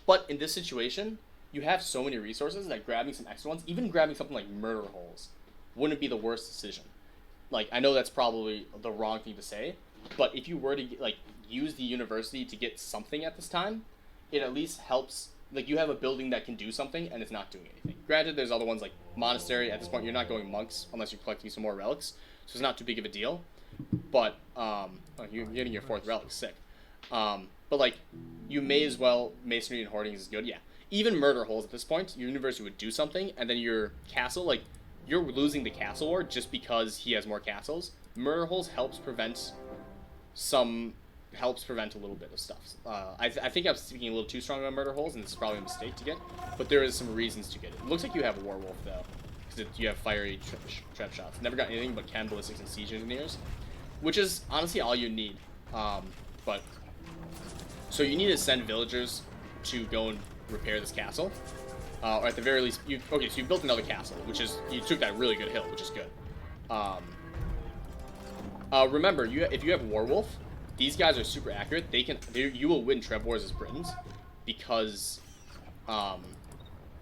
Speaker 1: but in this situation, you have so many resources that grabbing some extra ones, even grabbing something like murder holes, wouldn't be the worst decision. Like, I know that's probably the wrong thing to say, but if you were to use the university to get something at this time, it at least helps. Like, you have a building that can do something and it's not doing anything. Granted, there's other ones like monastery. At this point, you're not going monks unless you're collecting some more relics, so it's not too big of a deal. But you're getting your 4th relic, sick. But like, you may as well, masonry and hoardings is good. Yeah, even murder holes at this point, your university would do something, and then your castle, like, you're losing the castle war just because he has more castles. Murder holes helps prevent a little bit of stuff. I think I'm speaking a little too strong about murder holes, and this is probably a mistake to get, but there is some reasons to get it. It looks like you have a werewolf, though, because you have fiery trap shots. Never got anything but chem ballistics and siege engineers, which is honestly all you need. But so you need to send villagers to go and repair this castle, or at the very least, so you built another castle, which is, you took that really good hill, which is good. Remember, if you have werewolf, these guys are super accurate. You will win treb wars as Britons because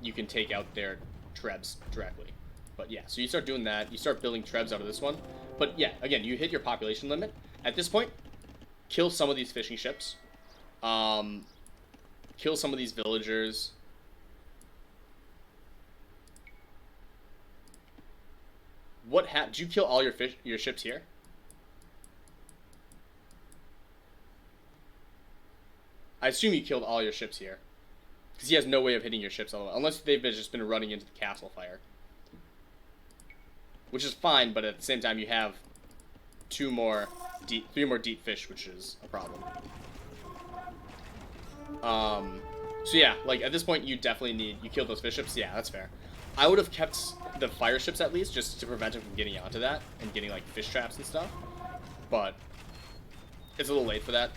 Speaker 1: you can take out their trebs directly. But yeah, so you start doing that. You start building trebs out of this one. But yeah, again, you hit your population limit. At this point, kill some of these fishing ships. Kill some of these villagers. Did you kill all your ships here? I assume you killed all your ships here, because he has no way of hitting your ships otherwise, unless they've just been running into the castle fire, which is fine. But at the same time, you have 3 more deep fish, which is a problem. So yeah, like, at this point, you definitely you killed those fish ships. Yeah, that's fair. I would have kept the fire ships at least, just to prevent them from getting onto that and getting like fish traps and stuff. But it's a little late for that.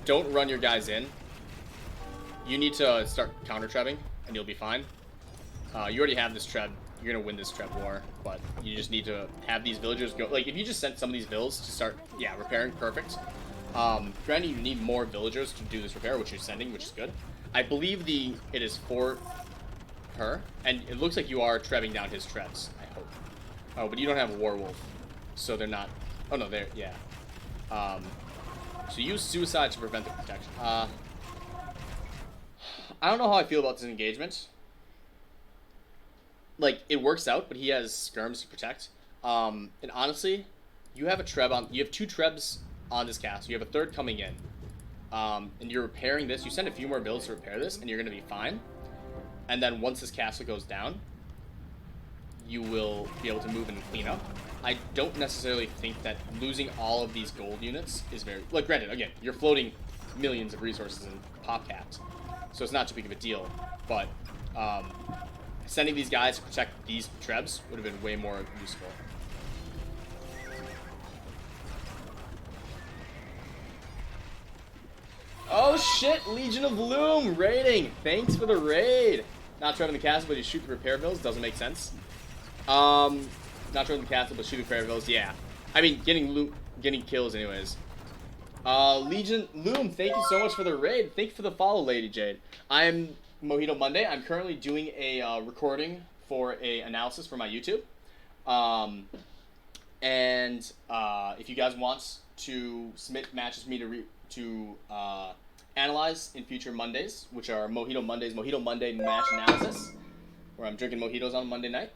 Speaker 1: Don't run your guys in. You need to start counter-trebbing, and you'll be fine. You already have this treb. You're going to win this treb war, but you just need to have these villagers go. Like, if you just sent some of these vills to start, repairing, perfect. Granted, you need more villagers to do this repair, which you're sending, which is good. I believe it is for her, and it looks like you are trebbing down his trebs, I hope. Oh, but you don't have a werewolf, so they're not... Oh, no, they're... Yeah. So use suicide to prevent the protection. I don't know how I feel about this engagement. Like, it works out, but he has skirms to protect. And honestly, you have a treb on... You have 2 trebs on this castle. You have a 3rd coming in. And you're repairing this. You send a few more builds to repair this, and you're going to be fine. And then once this castle goes down, you will be able to move and clean up. I don't necessarily think that losing all of these gold units is very... Like, granted, again, you're floating millions of resources in pop caps, so it's not too big of a deal. But sending these guys to protect these trebs would have been way more useful. Oh shit, Legion of Loom raiding. Thanks for the raid. Not trebbing the castle, but you shoot the repair bills. Doesn't make sense. Not trebbing the castle, but shooting repair bills. Yeah. I mean, getting kills anyways. Legion Loom, thank you so much for the raid. Thank you for the follow, Lady Jade. I'm Mojito Monday. I'm currently doing a recording for a analysis for my YouTube. If you guys want to submit matches for me to analyze in future Mondays, which are Mojito Mondays, Mojito Monday match analysis, where I'm drinking mojitos on Monday night,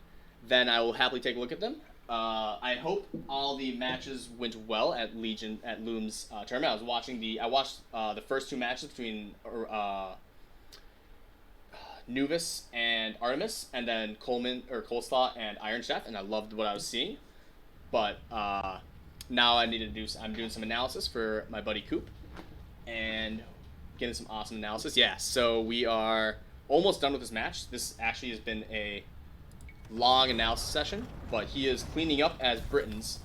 Speaker 1: then I will happily take a look at them. I hope all the matches went well at Loom's tournament. I watched the first 2 matches between Nuvis and Artemis, and then Coleslaw and Iron Chef, and I loved what I was seeing. But now I'm doing some analysis for my buddy Coop, and getting some awesome analysis. Yeah, so we are almost done with this match. This actually has been a long analysis session, but he is cleaning up as Britons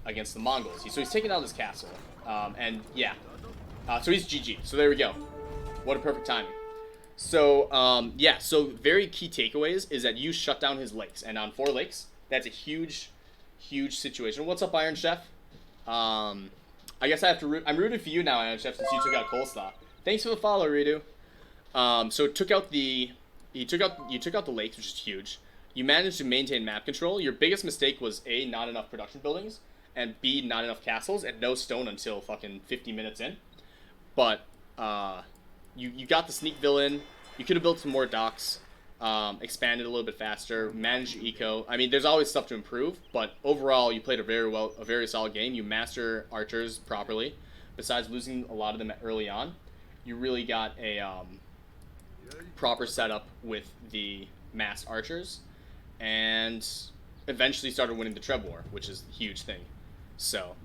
Speaker 1: against the Mongols. So he's taking down this castle, and yeah, so he's GG. So there we go. What a perfect timing. So yeah, so very key takeaways is that you shut down his lakes, and on 4 lakes, that's a huge situation. What's up, Iron Chef? I guess I have to root. I'm rooting for you now, Iron Chef, since you took out Coleslaw. Thanks for the follow, Ridu. So you took out the lakes, which is huge. You managed to maintain map control. Your biggest mistake was A, not enough production buildings, and B, not enough castles, and no stone until fucking 50 minutes in. But you got the sneak villain. You could have built some more docks, expanded a little bit faster, managed your eco. I mean, there's always stuff to improve, but overall, you played a very solid game. You master archers properly. Besides losing a lot of them early on, you really got a proper setup with the mass archers, and eventually started winning the Treb War, which is a huge thing. So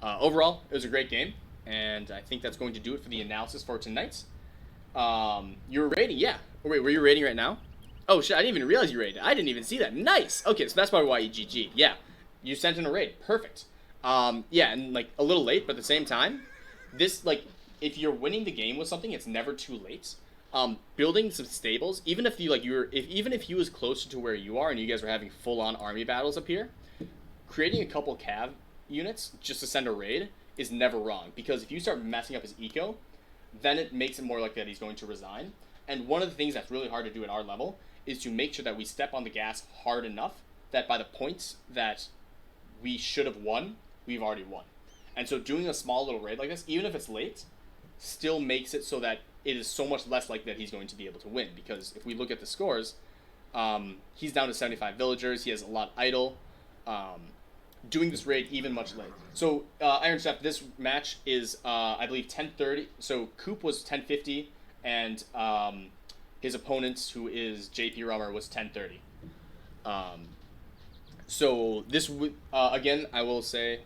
Speaker 1: overall, it was a great game, and I think that's going to do it for the analysis for tonight. You were raiding, yeah. Oh, wait, were you raiding right now? Oh shit, I didn't even realize you raided. I didn't even see that. Nice. Okay, so that's probably why you GG'd. Yeah, you sent in a raid. Perfect. Yeah, and like a little late, but at the same time, this, like, if you're winning the game with something, it's never too late. Building some stables, even if even if he was closer to where you are and you guys were having full-on army battles up here, creating a couple cav units just to send a raid is never wrong, because if you start messing up his eco, then it makes it more likely that he's going to resign. And one of the things that's really hard to do at our level is to make sure that we step on the gas hard enough that by the points that we should have won, we've already won. And so doing a small little raid like this, even if it's late, still makes it so that it is so much less likely that he's going to be able to win. Because if we look at the scores, he's down to 75 villagers, he has a lot idle. Doing this raid even much later. So Iron Chef, this match is I believe 10:30. So Coop was 10:50, and his opponent, who is jprummer, was 10:30. So this again, I will say.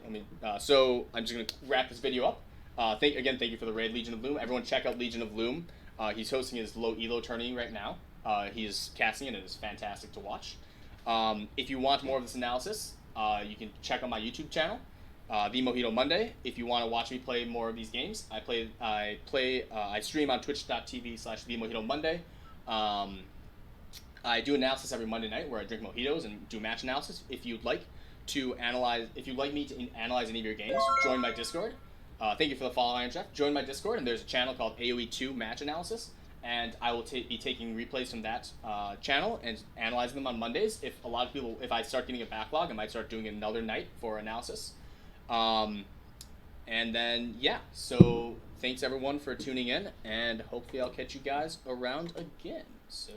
Speaker 1: So I'm just gonna wrap this video up. Thank you for the raid, Legion of Loom. Everyone, check out Legion of Loom. He's hosting his low elo tourney right now. He is casting it, and it is fantastic to watch. If you want more of this analysis, you can check out my YouTube channel, The Mojito Monday. If you want to watch me play more of these games, I stream on twitch.tv/The Mojito Monday. I do analysis every Monday night where I drink mojitos and do match analysis. If you'd like me to analyze any of your games, join my Discord. thank you for the follow, Iron Chef. Join my Discord, and there's a channel called AoE2 Match Analysis, and I will be taking replays from that channel and analyzing them on Mondays. If I start getting a backlog, I might start doing another night for analysis. And then, yeah, so thanks everyone for tuning in, and hopefully I'll catch you guys around again. So.